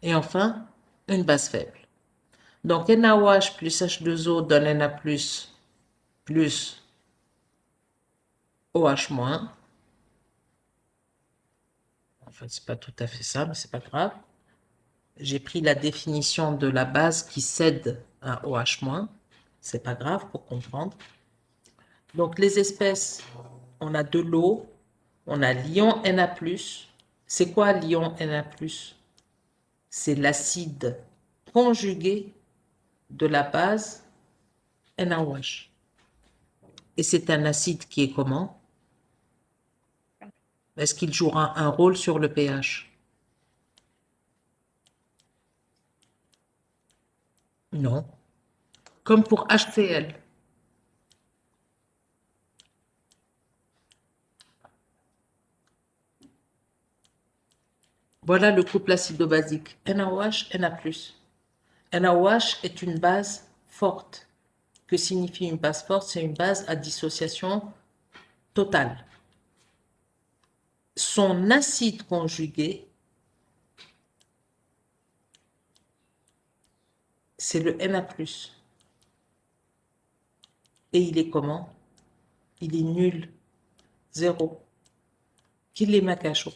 A: Et enfin, une base faible. Donc NaOH plus H2O donne Na+, plus OH-. En fait, c'est pas tout à fait ça, mais c'est pas grave. J'ai pris la définition de la base qui cède un OH-. C'est pas grave pour comprendre. Donc les espèces, on a de l'eau, on a l'ion Na+. C'est quoi l'ion Na+? C'est l'acide conjugué de la base NaOH. Et c'est un acide qui est comment? Est-ce qu'il jouera un rôle sur le pH? Non. Comme pour HCl. Voilà le couple acido-basique. NaOH, Na+. NaOH est une base forte. Que signifie une base forte? C'est une base à dissociation totale. Son acide conjugué, c'est le Na+. Et il est comment? Il est nul. Zéro. Qu'il est macacho.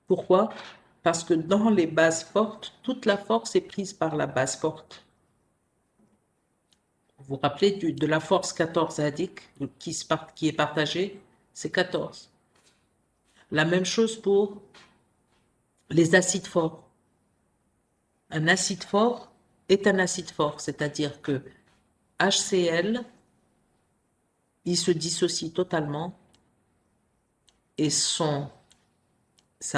A: Pourquoi? Parce que dans les bases fortes, toute la force est prise par la base forte. Vous vous rappelez de la force 14 adique qui est partagée? c'est 14. La même chose pour les acides forts. Un acide fort est un acide fort, c'est-à-dire que HCl, il se dissocie totalement et sa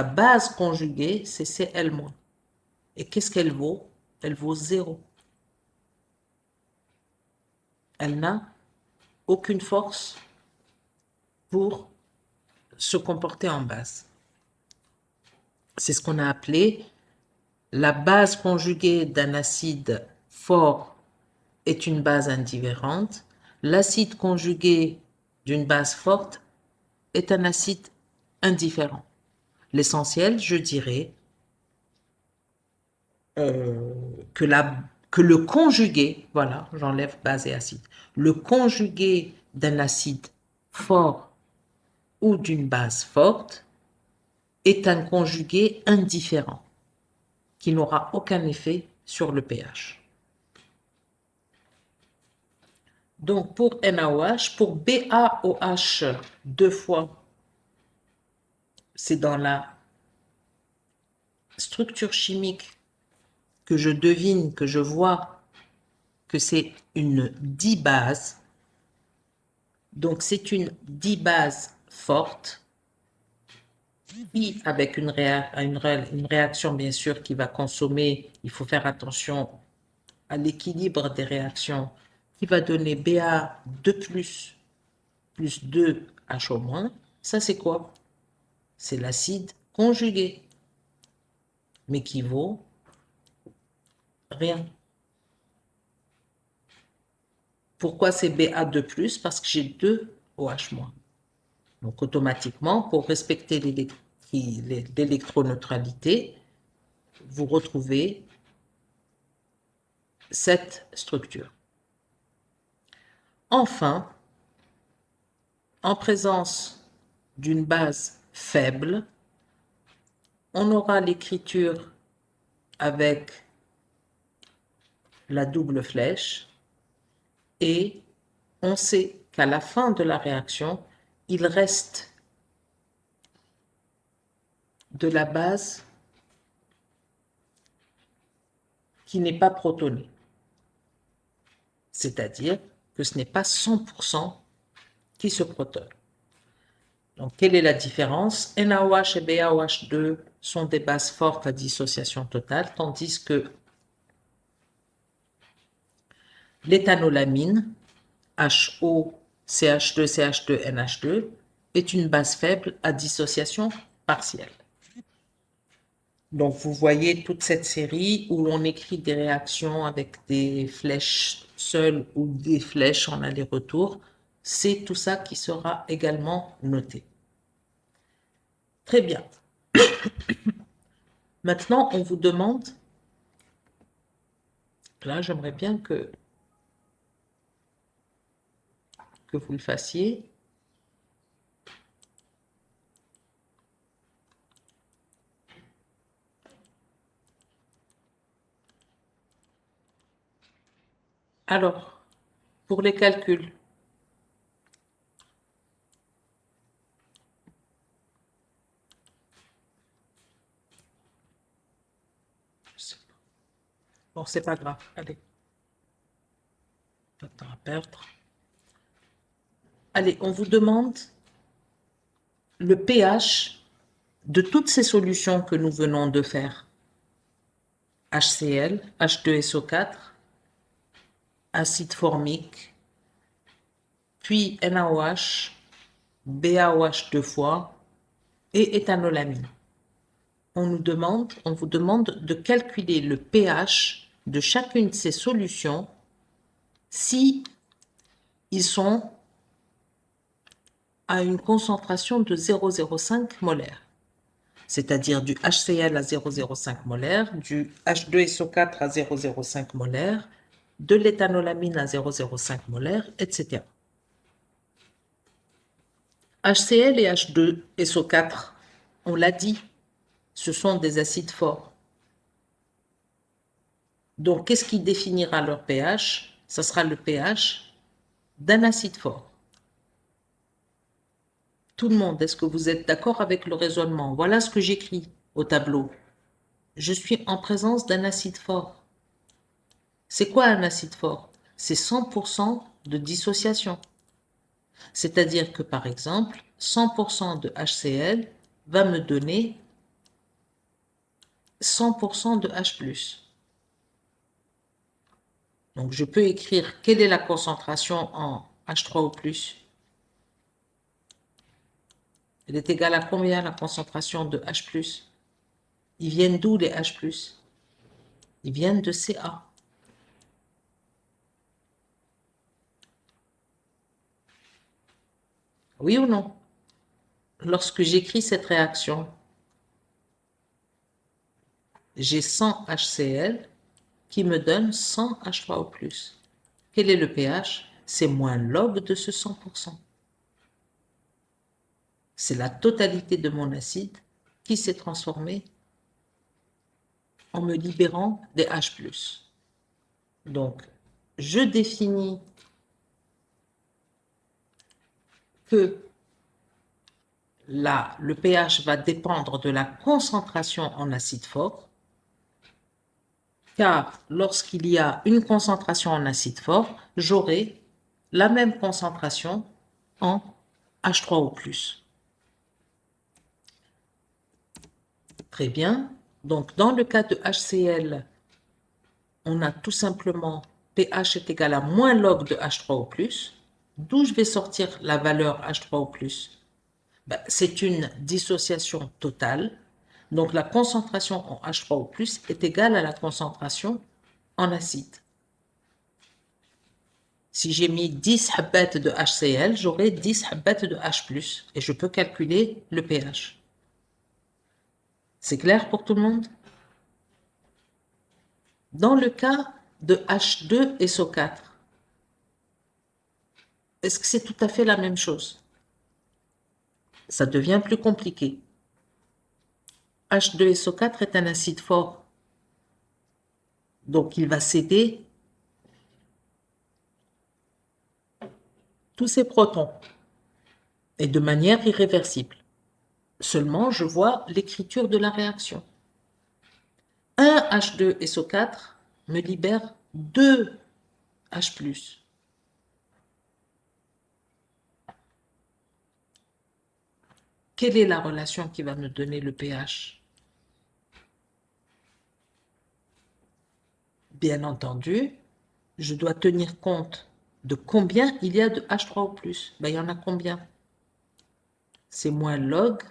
A: base conjuguée, c'est Cl-. Et qu'est-ce qu'elle vaut? Elle vaut 0. Elle n'a aucune force pour se comporter en base. C'est ce qu'on a appelé la base conjuguée d'un acide fort est une base indifférente. L'acide conjugué d'une base forte est un acide indifférent. L'essentiel, je dirais, que le conjugué, voilà, j'enlève base et acide, le conjugué d'un acide fort ou d'une base forte est un conjugué indifférent qui n'aura aucun effet sur le pH. Donc pour NaOH, pour BaOH deux fois, c'est dans la structure chimique que je devine, que je vois que c'est une dibase. Donc c'est une dibase forte, puis avec une réaction bien sûr qui va consommer, il faut faire attention à l'équilibre des réactions, qui va donner Ba2+, plus 2HO-. Ça c'est quoi? C'est l'acide conjugué, mais qui vaut rien. Pourquoi c'est Ba2+? Parce que j'ai 2 OH-. Donc automatiquement, pour respecter l'électroneutralité, vous retrouvez cette structure. Enfin, en présence d'une base faible, on aura l'écriture avec la double flèche et on sait qu'à la fin de la réaction, il reste de la base qui n'est pas protonée. C'est-à-dire que ce n'est pas 100% qui se protonne. Donc, quelle est la différence? NaOH et BaOH2 sont des bases fortes à dissociation totale, tandis que l'éthanolamine, HO, CH2, CH2, NH2, est une base faible à dissociation partielle. Donc, vous voyez toute cette série où on écrit des réactions avec des flèches seules ou des flèches en aller-retour. C'est tout ça qui sera également noté. Très bien. Maintenant, on vous demande, là j'aimerais bien que vous le fassiez. Alors, pour les calculs, bon, c'est pas grave, allez, pas de temps à perdre. Allez, on vous demande le pH de toutes ces solutions que nous venons de faire. HCl, H2SO4, acide formique, puis NaOH, BaOH deux fois et éthanolamine. On vous demande de calculer le pH de chacune de ces solutions si ils sont à une concentration de 0,05 molaire, c'est-à-dire du HCl à 0,05 molaire, du H2SO4 à 0,05 molaire, de l'éthanolamine à 0,05 molaire, etc. HCl et H2SO4, on l'a dit, ce sont des acides forts. Donc, qu'est-ce qui définira leur pH? Ce sera le pH d'un acide fort. Tout le monde, est-ce que vous êtes d'accord avec le raisonnement? Voilà ce que j'écris au tableau. Je suis en présence d'un acide fort. C'est quoi un acide fort? C'est 100% de dissociation. C'est-à-dire que, par exemple, 100% de HCl va me donner 100% de H+. Donc, je peux écrire quelle est la concentration en H3O+. Elle est égale à combien la concentration de H+? Ils viennent d'où les H+? Ils viennent de Ca. Oui ou non? Lorsque j'écris cette réaction, j'ai 100 HCl qui me donne 100 H3O+. Quel est le pH? C'est moins log de ce 100%. C'est la totalité de mon acide qui s'est transformée en me libérant des H+. Donc, je définis que là, le pH va dépendre de la concentration en acide fort, car lorsqu'il y a une concentration en acide fort, j'aurai la même concentration en H3O+. Très bien. Donc, dans le cas de HCl, on a tout simplement pH est égal à moins log de H3O+. D'où je vais sortir la valeur H3O+? Ben, c'est une dissociation totale. Donc, la concentration en H3O+, est égale à la concentration en acide. Si j'ai mis 10 habbat de HCl, j'aurai 10 habbat de H+, et je peux calculer le pH. C'est clair pour tout le monde? Dans le cas de H2SO4, est-ce que c'est tout à fait la même chose? Ça devient plus compliqué. H2SO4 est un acide fort. Donc, il va céder tous ses protons et de manière irréversible. Seulement, je vois l'écriture de la réaction. Un H2SO4 me libère 2 H+. Quelle est la relation qui va me donner le pH? Bien entendu, je dois tenir compte de combien il y a de H3O+. Ben, il y en a combien? C'est moins log.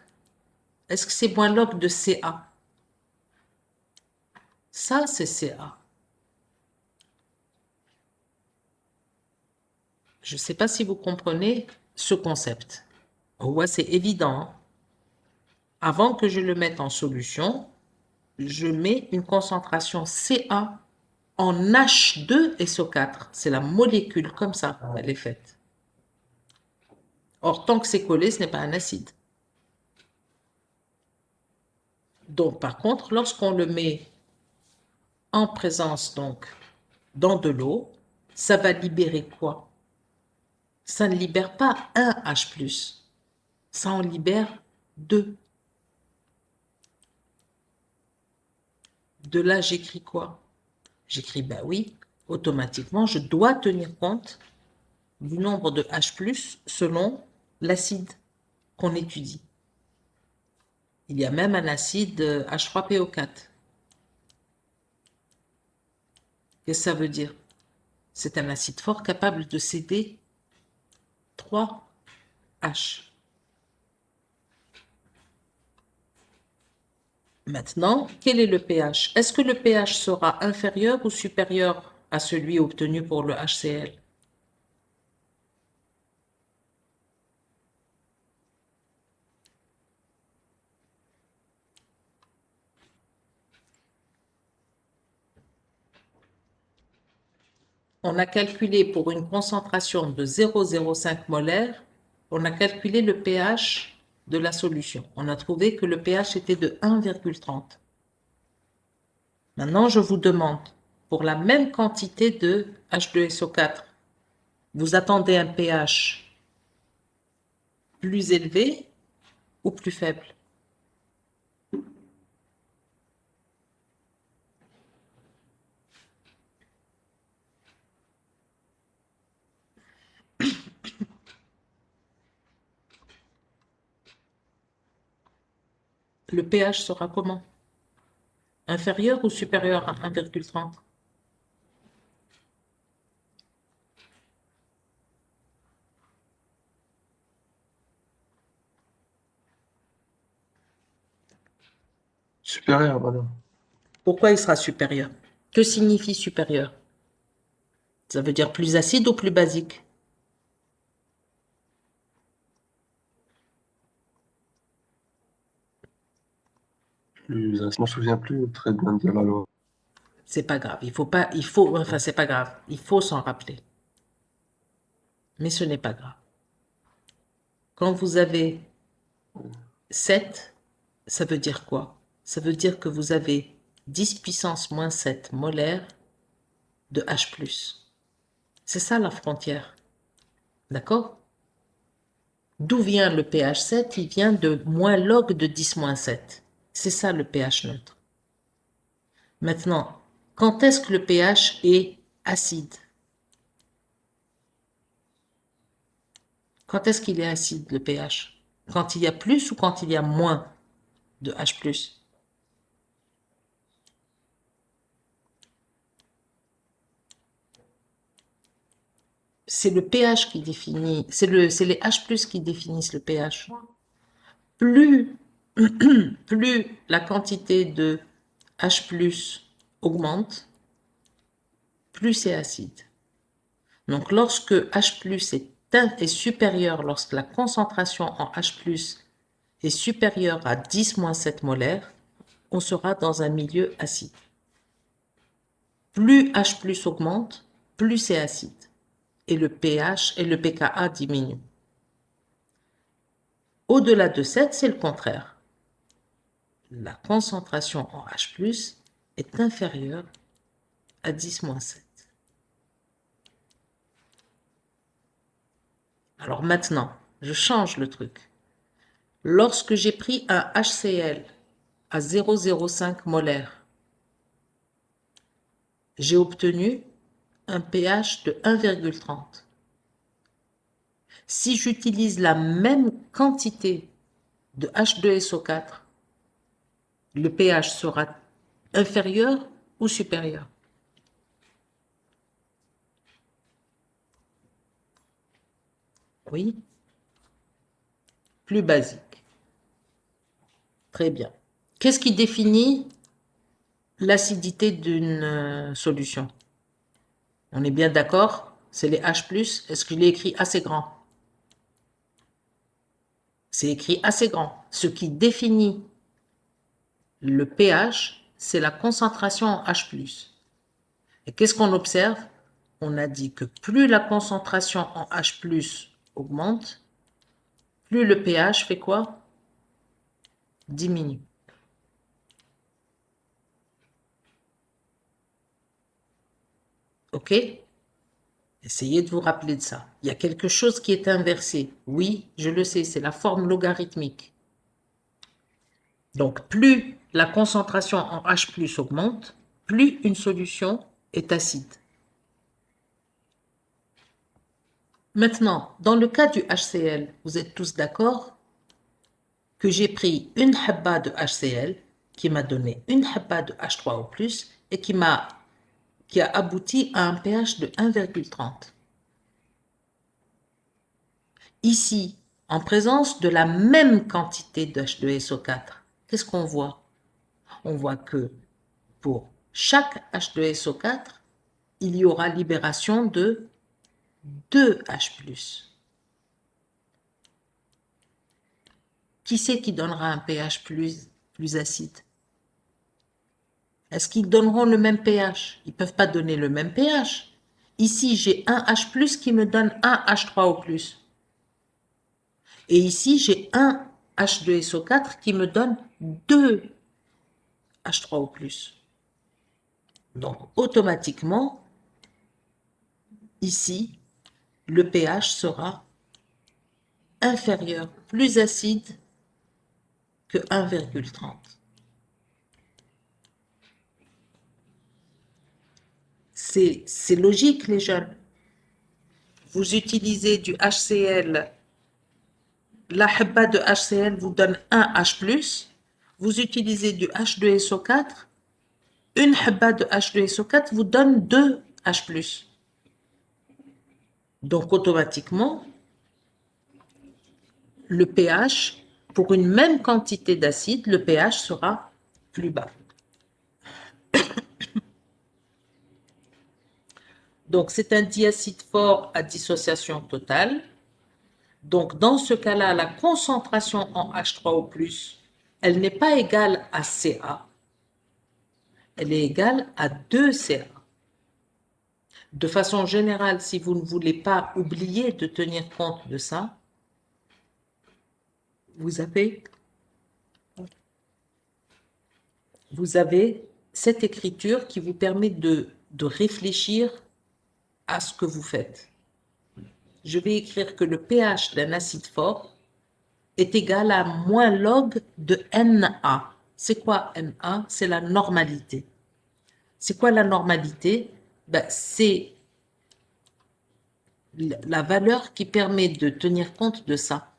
A: Est-ce que c'est moins log de Ca? Ça, c'est Ca. Je ne sais pas si vous comprenez ce concept. Ouais, c'est évident, hein. Avant que je le mette en solution, je mets une concentration Ca en H2SO4. C'est la molécule comme ça, elle est faite. Or, tant que c'est collé, ce n'est pas un acide. Donc, par contre, lorsqu'on le met en présence, donc, dans de l'eau, ça va libérer quoi? Ça ne libère pas un H+, ça en libère 2. De là, j'écris quoi? J'écris, ben oui, automatiquement, je dois tenir compte du nombre de H+, selon l'acide qu'on étudie. Il y a même un acide H3PO4. Qu'est-ce que ça veut dire? C'est un acide fort capable de céder 3 H. Maintenant, quel est le pH? Est-ce que le pH sera inférieur ou supérieur à celui obtenu pour le HCl? On a calculé pour une concentration de 0,05 molaire, on a calculé le pH de la solution. On a trouvé que le pH était de 1,30. Maintenant, je vous demande, pour la même quantité de H2SO4, vous attendez un pH plus élevé ou plus faible? Le pH sera comment? Inférieur ou supérieur à 1,30?
C: Supérieur, madame.
A: Pourquoi il sera supérieur? Que signifie supérieur? Ça veut dire plus acide ou plus basique?
C: Je ne me souviens plus très bien de la loi.
A: C'est pas grave. Enfin, c'est pas grave. Il faut s'en rappeler. Mais ce n'est pas grave. Quand vous avez 7, ça veut dire quoi? Ça veut dire que vous avez 10 puissance moins 7 molaires de H+. C'est ça la frontière. D'accord? D'où vient le pH 7? Il vient de moins log de 10 moins 7. C'est ça le pH neutre. Maintenant, quand est-ce que le pH est acide? Quand est-ce qu'il est acide, le pH? Quand il y a plus ou quand il y a moins de H+? C'est le pH qui définit, c'est les H+ qui définissent le pH. Plus, plus la quantité de H+ augmente, plus c'est acide. Donc lorsque H+ est supérieur, lorsque la concentration en H+ est supérieure à 10-7 molaires, on sera dans un milieu acide. Plus H+ augmente, plus c'est acide. Et le pH et le pKa diminuent. Au-delà de 7, c'est le contraire. La concentration en H+ est inférieure à 10-7. Alors maintenant, je change le truc. Lorsque j'ai pris un HCl à 0,05 molaire, j'ai obtenu un pH de 1,30. Si j'utilise la même quantité de H2SO4, le pH sera inférieur ou supérieur? Oui, plus basique. Très bien. Qu'est-ce qui définit l'acidité d'une solution? On est bien d'accord? C'est les H+. Est-ce que je l'ai écrit assez grand? C'est écrit assez grand. Ce qui définit le pH, c'est la concentration en H+. Et qu'est-ce qu'on observe? On a dit que plus la concentration en H+ augmente, plus le pH fait quoi? Diminue. OK? Essayez de vous rappeler de ça. Il y a quelque chose qui est inversé. Oui, je le sais, c'est la forme logarithmique. Donc, plus la concentration en H+ augmente, plus une solution est acide. Maintenant, dans le cas du HCl, vous êtes tous d'accord que j'ai pris une habba de HCl qui m'a donné une habba de H3O+, et qui a abouti à un pH de 1,30. Ici, en présence de la même quantité de H2SO4, qu'est-ce qu'on voit? On voit que pour chaque H2SO4, il y aura libération de 2 H+. Qui c'est qui donnera un pH plus acide? Est-ce qu'ils donneront le même pH? Ils ne peuvent pas donner le même pH. Ici, j'ai un H+, qui me donne un H3O+. Et ici, j'ai un H2SO4 qui me donne 2 H3O+. Donc, automatiquement, ici, le pH sera inférieur, plus acide que 1,30. C'est logique, les jeunes. Vous utilisez du HCl, la habba de HCl vous donne un H+, vous utilisez du H2SO4, une habba de H2SO4 vous donne 2 H+. Donc, automatiquement, le pH, pour une même quantité d'acide, le pH sera plus bas. Donc, c'est un diacide fort à dissociation totale. Donc, dans ce cas-là, la concentration en H3O+, elle n'est pas égale à Ca, elle est égale à 2Ca. De façon générale, si vous ne voulez pas oublier de tenir compte de ça, vous avez cette écriture qui vous permet de réfléchir à ce que vous faites. Je vais écrire que le pH d'un acide fort est égal à moins log de Na. C'est quoi Na? C'est la normalité. C'est quoi la normalité? C'est la valeur qui permet de tenir compte de ça.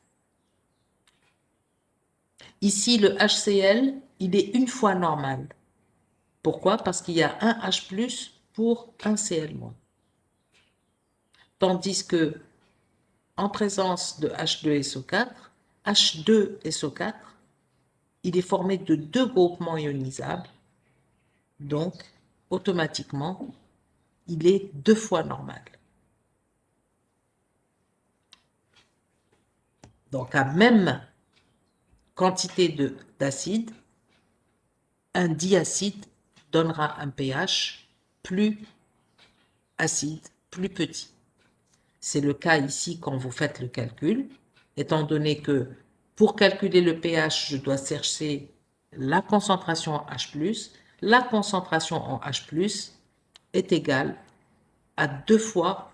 A: Ici, le HCl, il est une fois normal. Pourquoi? Parce qu'il y a un H+ pour un Cl-. Tandis que, en présence de H2SO4, H2SO4, il est formé de 2 groupements ionisables. Donc, automatiquement, il est 2 fois normal. Donc, à même quantité d'acide, un diacide donnera un pH plus acide, plus petit. C'est le cas ici quand vous faites le calcul, étant donné que pour calculer le pH, je dois chercher la concentration en H+, la concentration en H+, est égale à 2 fois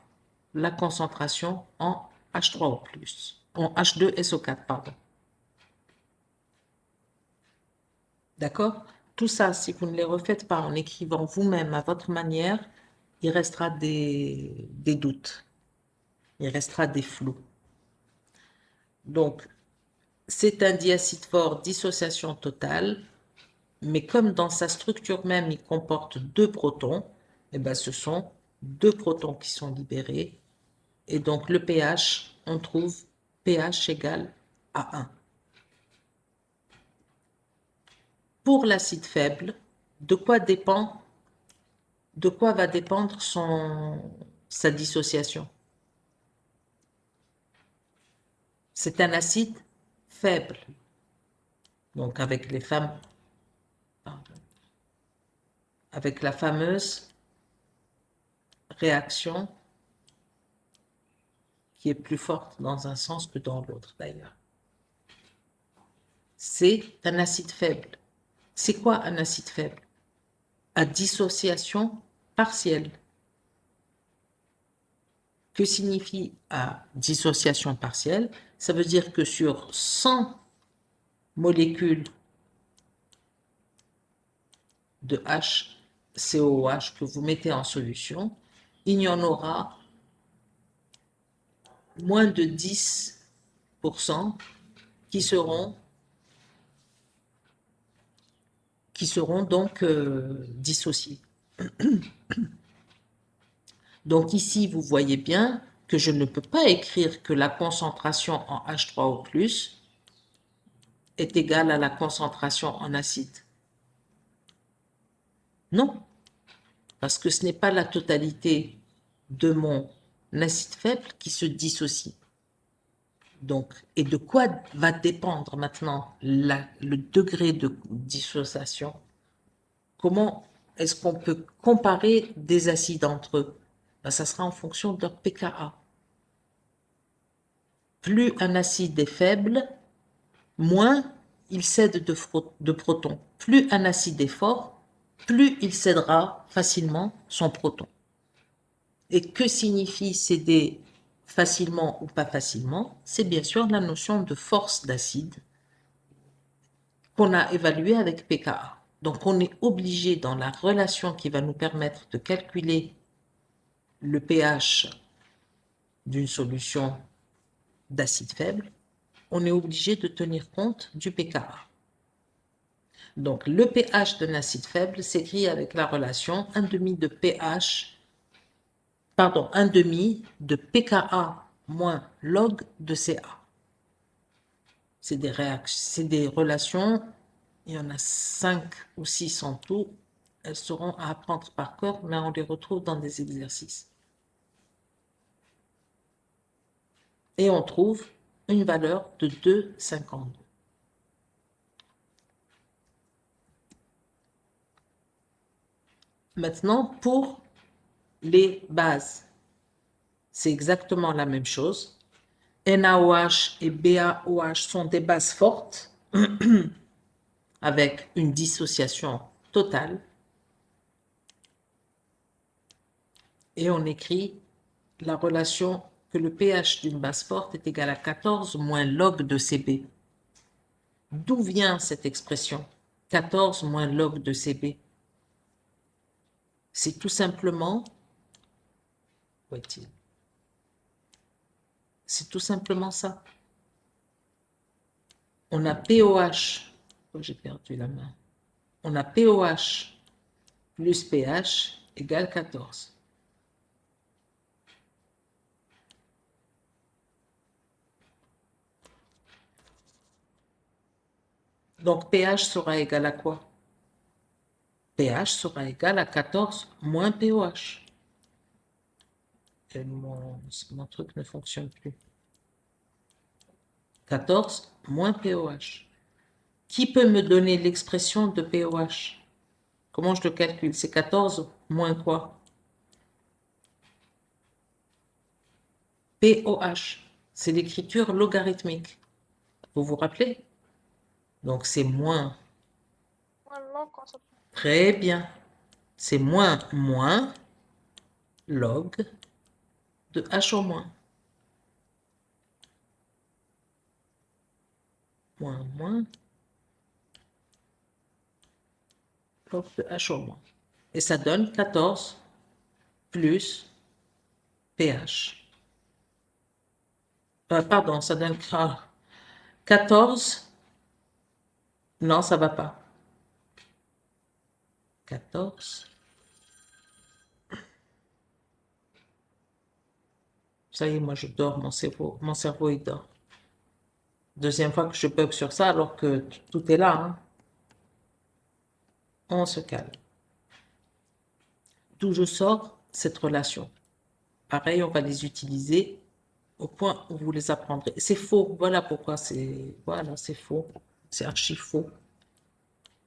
A: la concentration en H3O+, en H2SO4, pardon. D'accord? Tout ça, si vous ne les refaites pas en écrivant vous-même à votre manière, il restera des doutes, il restera des flous. Donc, c'est un diacide fort, dissociation totale, mais comme dans sa structure même, il comporte 2 protons, et ben ce sont 2 protons qui sont libérés, et donc le pH, on trouve pH égale à 1. Pour l'acide faible, de quoi va dépendre sa dissociation? C'est un acide faible. Donc avec avec la fameuse réaction qui est plus forte dans un sens que dans l'autre d'ailleurs. C'est un acide faible. C'est quoi un acide faible? À dissociation partielle. Que signifie à dissociation partielle? Ça veut dire que sur 100 molécules de HCOH que vous mettez en solution, il y en aura moins de 10% qui seront donc dissociés. Donc ici, vous voyez bien que je ne peux pas écrire que la concentration en H3O+, est égale à la concentration en acide. Non, parce que ce n'est pas la totalité de mon acide faible qui se dissocie. Donc, et de quoi va dépendre maintenant le degré de dissociation? Comment est-ce qu'on peut comparer des acides entre eux? Ça sera en fonction de leur pKa. Plus un acide est faible, moins il cède de protons. Plus un acide est fort, plus il cédera facilement son proton. Et que signifie céder facilement ou pas facilement, c'est bien sûr la notion de force d'acide qu'on a évaluée avec pKa. Donc, on est obligé dans la relation qui va nous permettre de calculer le pH d'une solution d'acide faible, on est obligé de tenir compte du pKa. Donc, le pH d'un acide faible s'écrit avec la relation 1 demi de pH, pardon, 1 demi de pKa moins log de Ca. C'est des relations, il y en a 5 ou 6 en tout. Elles seront à apprendre par cœur, mais on les retrouve dans des exercices. Et on trouve une valeur de 2,52. Maintenant, pour les bases, c'est exactement la même chose. NaOH et BaOH sont des bases fortes avec une dissociation totale. Et on écrit la relation que le pH d'une base forte est égal à 14 moins log de Cb. D'où vient cette expression 14 moins log de Cb? C'est tout simplement, où est-il? C'est tout simplement ça. On a POH, oh, j'ai perdu la main. On a POH plus pH égale 14. Donc pH sera égal à quoi? pH sera égal à 14 moins POH. Et mon truc ne fonctionne plus. 14 moins POH. Qui peut me donner l'expression de POH? Comment je le calcule? C'est 14 moins quoi? POH. C'est l'écriture logarithmique. Vous vous rappelez? Donc c'est moins. Très bien. C'est moins log de H au moins. Moins log de H au moins. Et ça donne 14 plus pH. Pardon, ça donne 14. Non, ça va pas. 14. Ça y est, moi je dors, mon cerveau il dort. Deuxième fois que je bug sur ça alors que tout est là. Hein. On se calme. D'où je sors cette relation. Pareil, on va les utiliser au point où vous les apprendrez. C'est faux. Voilà pourquoi c'est... Voilà, c'est faux. C'est archi faux.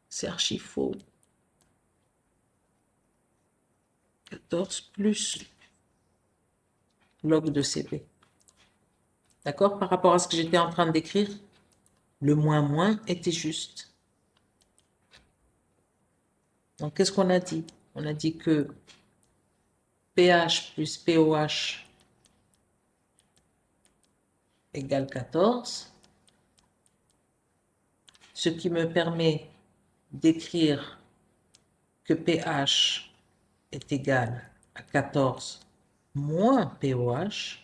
A: C'est archi faux. 14 plus log de Cp. D'accord? Par rapport à ce que j'étais en train d'écrire, le moins était juste. Donc, qu'est-ce qu'on a dit? On a dit que pH plus POH égale 14, ce qui me permet d'écrire que pH est égal à 14 moins POH.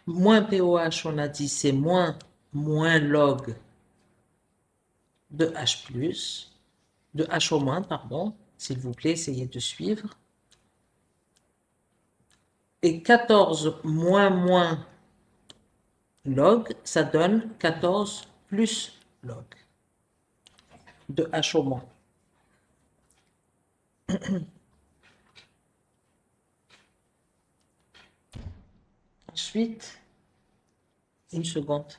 A: Moins POH, on a dit, c'est moins log de H+, de H au moins, pardon. S'il vous plaît, essayez de suivre. Et 14 moins log, ça donne 14 plus log de H au moins. Ensuite, une seconde.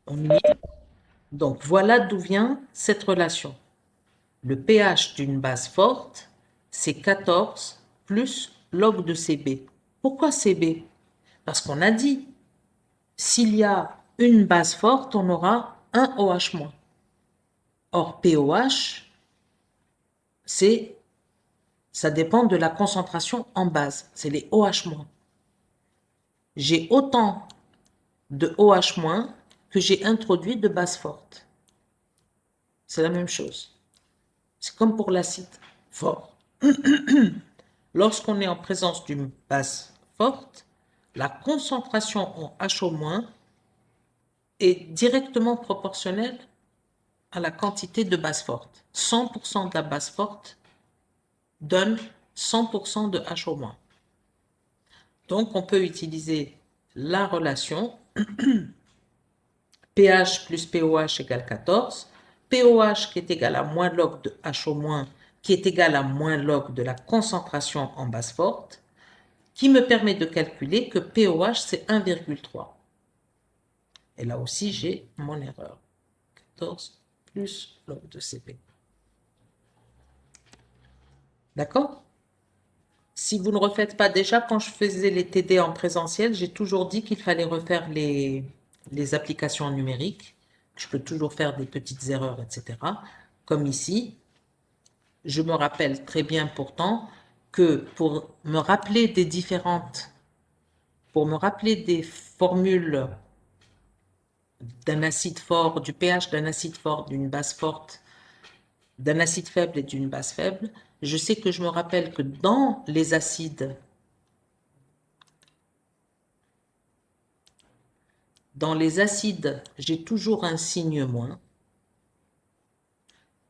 A: On y est. Donc, voilà d'où vient cette relation. Le pH d'une base forte, c'est 14 plus log de CB. Pourquoi CB? Parce qu'on a dit, s'il y a une base forte, on aura un OH-. Or, POH, ça dépend de la concentration en base. C'est les OH-. J'ai autant de OH- que j'ai introduit de base forte. C'est la même chose. C'est comme pour l'acide fort. Lorsqu'on est en présence d'une base forte, la concentration en HO- est directement proportionnelle à la quantité de base forte. 100% de la base forte donne 100% de HO-. Donc, on peut utiliser la relation pH plus POH égale 14, POH qui est égal à moins log de HO- qui est égal à moins log de la concentration en base forte, qui me permet de calculer que POH c'est 1,3. Et là aussi, j'ai mon erreur. 14 plus log de CP. D'accord? Si vous ne refaites pas déjà, quand je faisais les TD en présentiel, j'ai toujours dit qu'il fallait refaire les applications numériques. Je peux toujours faire des petites erreurs, etc. Comme ici, je me rappelle très bien pourtant que pour me rappeler des formules d'un acide fort, du pH d'un acide fort, d'une base forte, d'un acide faible et d'une base faible, je sais que je me rappelle que dans les acides, j'ai toujours un signe moins.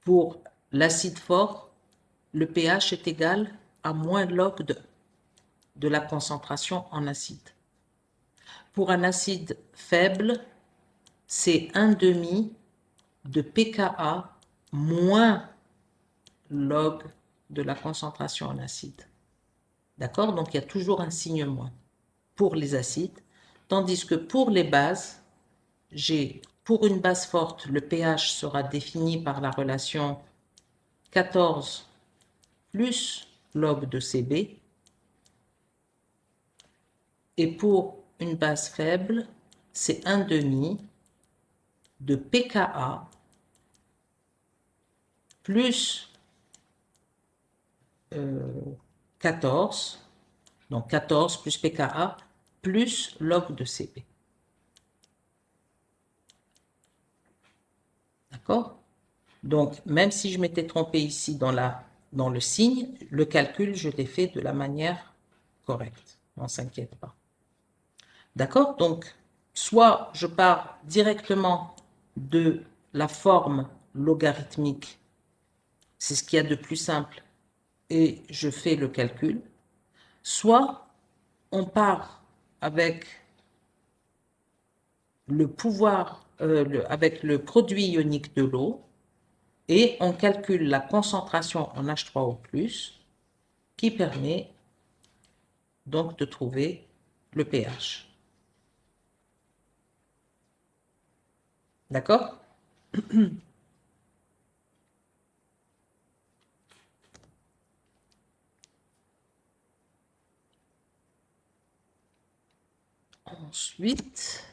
A: Pour l'acide fort, le pH est égal à moins log de la concentration en acide. Pour un acide faible, c'est 1,5 de pKa moins log de la concentration en acide. D'accord? Donc, il y a toujours un signe moins pour les acides, tandis que pour les bases, pour une base forte, le pH sera défini par la relation 14 plus log de CB, et pour une base faible, c'est 1,5 de pKa plus 14, donc 14 plus pKa plus log de CB. D'accord? Donc, même si je m'étais trompé ici dans le signe, le calcul, je l'ai fait de la manière correcte. On ne s'inquiète pas. D'accord? Donc, soit je pars directement de la forme logarithmique, c'est ce qu'il y a de plus simple, et je fais le calcul, soit on part avec le pouvoir, avec le produit ionique de l'eau, et on calcule la concentration en H3O+, qui permet donc de trouver le pH. D'accord? Ensuite,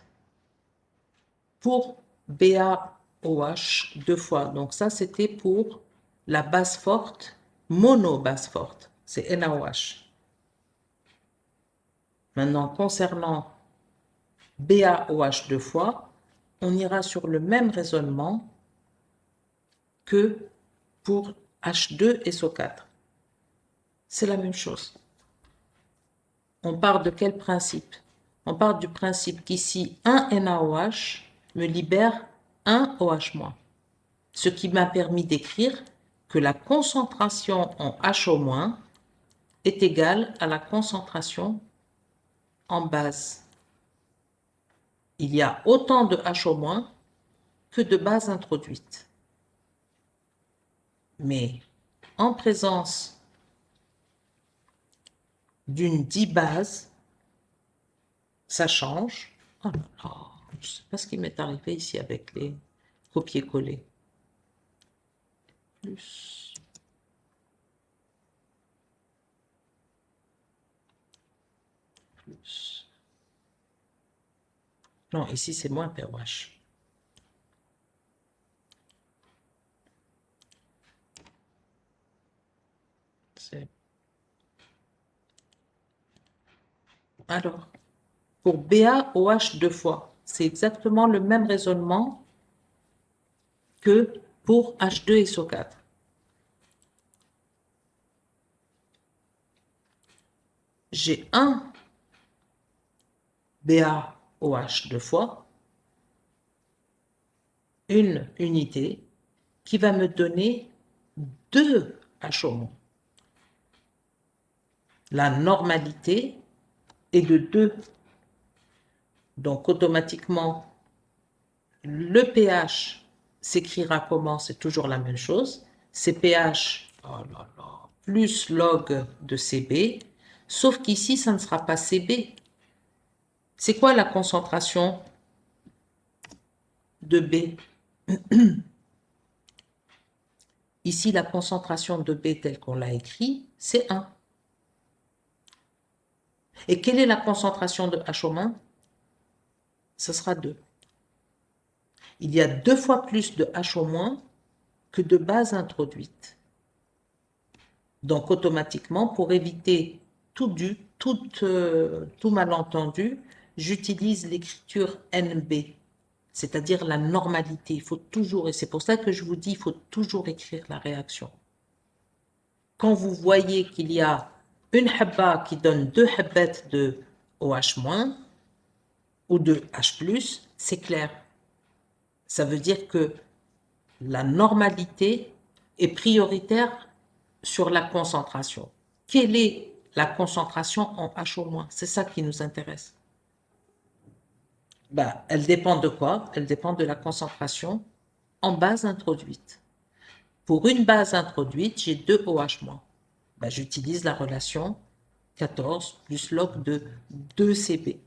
A: pour BaOH deux fois, donc ça c'était pour la base forte, mono-base forte, c'est NaOH. Maintenant, concernant BaOH deux fois, on ira sur le même raisonnement que pour H2SO4. C'est la même chose. On part de quel principe? On part du principe qu'ici, un NaOH me libère un OH-, ce qui m'a permis d'écrire que la concentration en HO- est égale à la concentration en base. Il y a autant de HO- que de bases introduites. Mais en présence d'une dibase, ça change. Oh là là, je ne sais pas ce qui m'est arrivé ici avec les copier-coller. Plus. plus. Non, ici c'est moins POH. Alors, pour BaOH deux fois, c'est exactement le même raisonnement que pour H2SO4. J'ai un BaOH deux fois, une unité qui va me donner deux HO-. La normalité est de 2. Donc, automatiquement, le pH s'écrira comment? C'est toujours la même chose. C'est pH plus log de CB, sauf qu'ici, ça ne sera pas CB. C'est quoi la concentration de B? Ici, la concentration de B telle qu'on l'a écrit, c'est 1. Et quelle est la concentration de H-? Ce sera 2. Il y a 2 fois plus de H- que de bases introduites. Donc, automatiquement, pour éviter tout malentendu, j'utilise l'écriture NB, c'est-à-dire la normalité. Il faut toujours, et c'est pour ça que je vous dis, il faut toujours écrire la réaction. Quand vous voyez qu'il y a une habba qui donne 2 habbettes de OH- ou de H+, c'est clair. Ça veut dire que la normalité est prioritaire sur la concentration. Quelle est la concentration en H-? C'est ça qui nous intéresse. Ben, elle dépend de quoi? Elle dépend de la concentration en base introduite. Pour une base introduite, j'ai 2 OH-. Ben, j'utilise la relation 14 plus log de 2Cb.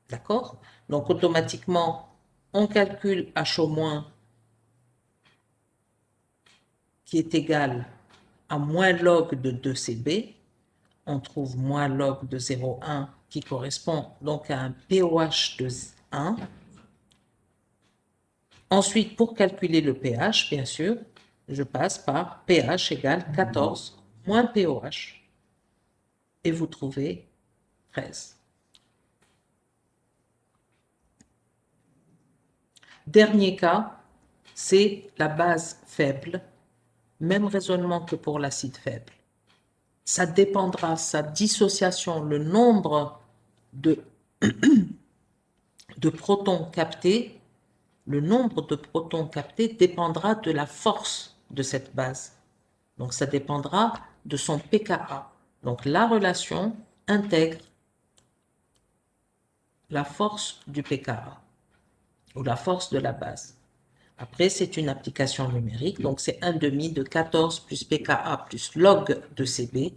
A: D'accord? Donc, automatiquement, on calcule H- qui est égal à moins log de 2Cb. On trouve moins log de 0,1 qui correspond donc à un pOH de 1. Ensuite, pour calculer le pH, bien sûr, je passe par pH égale 14 moins pOH. Et vous trouvez 13. Dernier cas, c'est la base faible. Même raisonnement que pour l'acide faible. Ça dépendra, sa dissociation, le nombre de protons captés, le nombre de protons captés dépendra de la force de cette base. Donc, ça dépendra de son pKa. Donc, la relation intègre la force du pKa ou la force de la base. Après, c'est une application numérique. Donc, c'est 1/2 de 14 plus pKa plus log de Cb.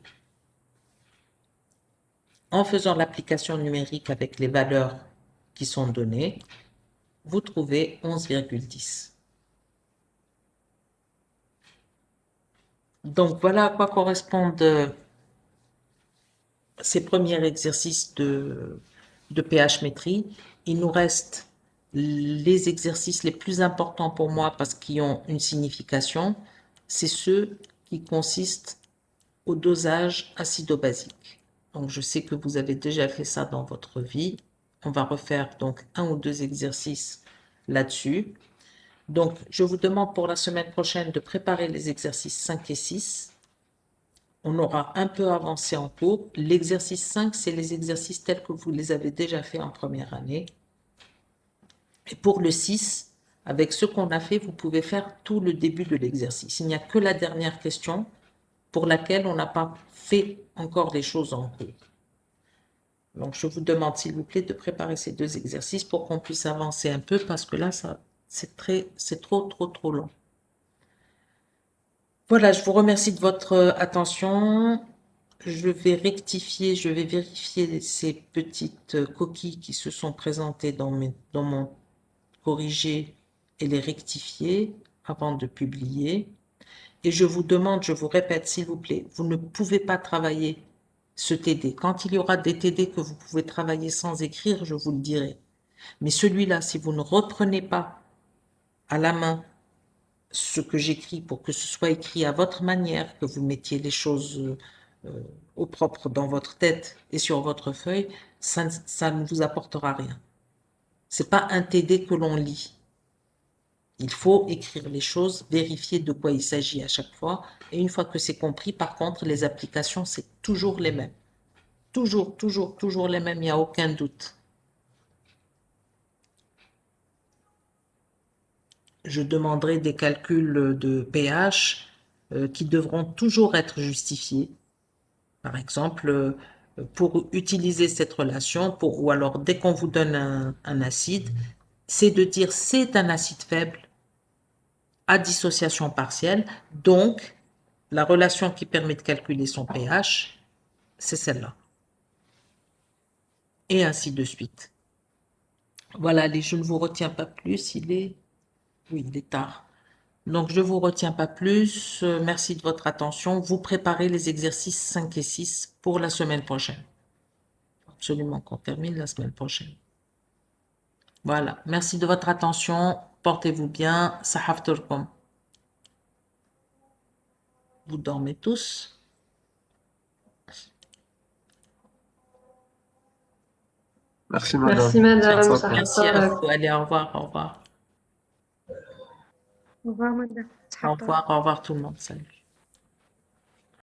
A: En faisant l'application numérique avec les valeurs qui sont données, vous trouvez 11,10. Donc, voilà à quoi correspondent ces premiers exercices de pH-métrie. Il nous reste les exercices les plus importants pour moi parce qu'ils ont une signification. C'est ceux qui consistent au dosage acido-basique. Donc, je sais que vous avez déjà fait ça dans votre vie. On va refaire donc 1 ou 2 exercices là-dessus. Donc, je vous demande pour la semaine prochaine de préparer les exercices 5 et 6. On aura un peu avancé en cours. L'exercice 5, c'est les exercices tels que vous les avez déjà fait en première année. Et pour le 6, avec ce qu'on a fait, vous pouvez faire tout le début de l'exercice. Il n'y a que la dernière question pour laquelle on n'a pas fait encore les choses en cours. Donc, je vous demande, s'il vous plaît, de préparer ces 2 exercices pour qu'on puisse avancer un peu parce que là, c'est trop long. Voilà, je vous remercie de votre attention. Je vais vérifier ces petites coquilles qui se sont présentées dans mon corrigé et les rectifier avant de publier. Et je vous demande, je vous répète, s'il vous plaît, vous ne pouvez pas travailler ce TD. Quand il y aura des TD que vous pouvez travailler sans écrire, je vous le dirai. Mais celui-là, si vous ne reprenez pas à la main ce que j'écris pour que ce soit écrit à votre manière, que vous mettiez les choses au propre dans votre tête et sur votre feuille, ça ne vous apportera rien. C'est pas un TD que l'on lit. Il faut écrire les choses, vérifier de quoi il s'agit à chaque fois. Et une fois que c'est compris, par contre, les applications, c'est toujours les mêmes. Toujours, toujours, toujours les mêmes, il n'y a aucun doute. Je demanderai des calculs de pH qui devront toujours être justifiés. Par exemple, pour utiliser cette relation, ou alors dès qu'on vous donne un acide, c'est de dire c'est un acide faible à dissociation partielle, donc la relation qui permet de calculer son pH, c'est celle-là. Et ainsi de suite. Voilà, allez, je ne vous retiens pas plus, oui, il est tard. Donc, je ne vous retiens pas plus. Merci de votre attention. Vous préparez les exercices 5 et 6 pour la semaine prochaine. Absolument qu'on termine la semaine prochaine. Voilà, merci de votre attention. Portez-vous bien. Sahafturkum. Vous dormez tous.
C: Merci, madame.
D: Merci madame.
C: Merci.
A: Merci à vous. Allez, au revoir, au revoir.
B: Au revoir, madame.
A: Au revoir tout le monde. Salut.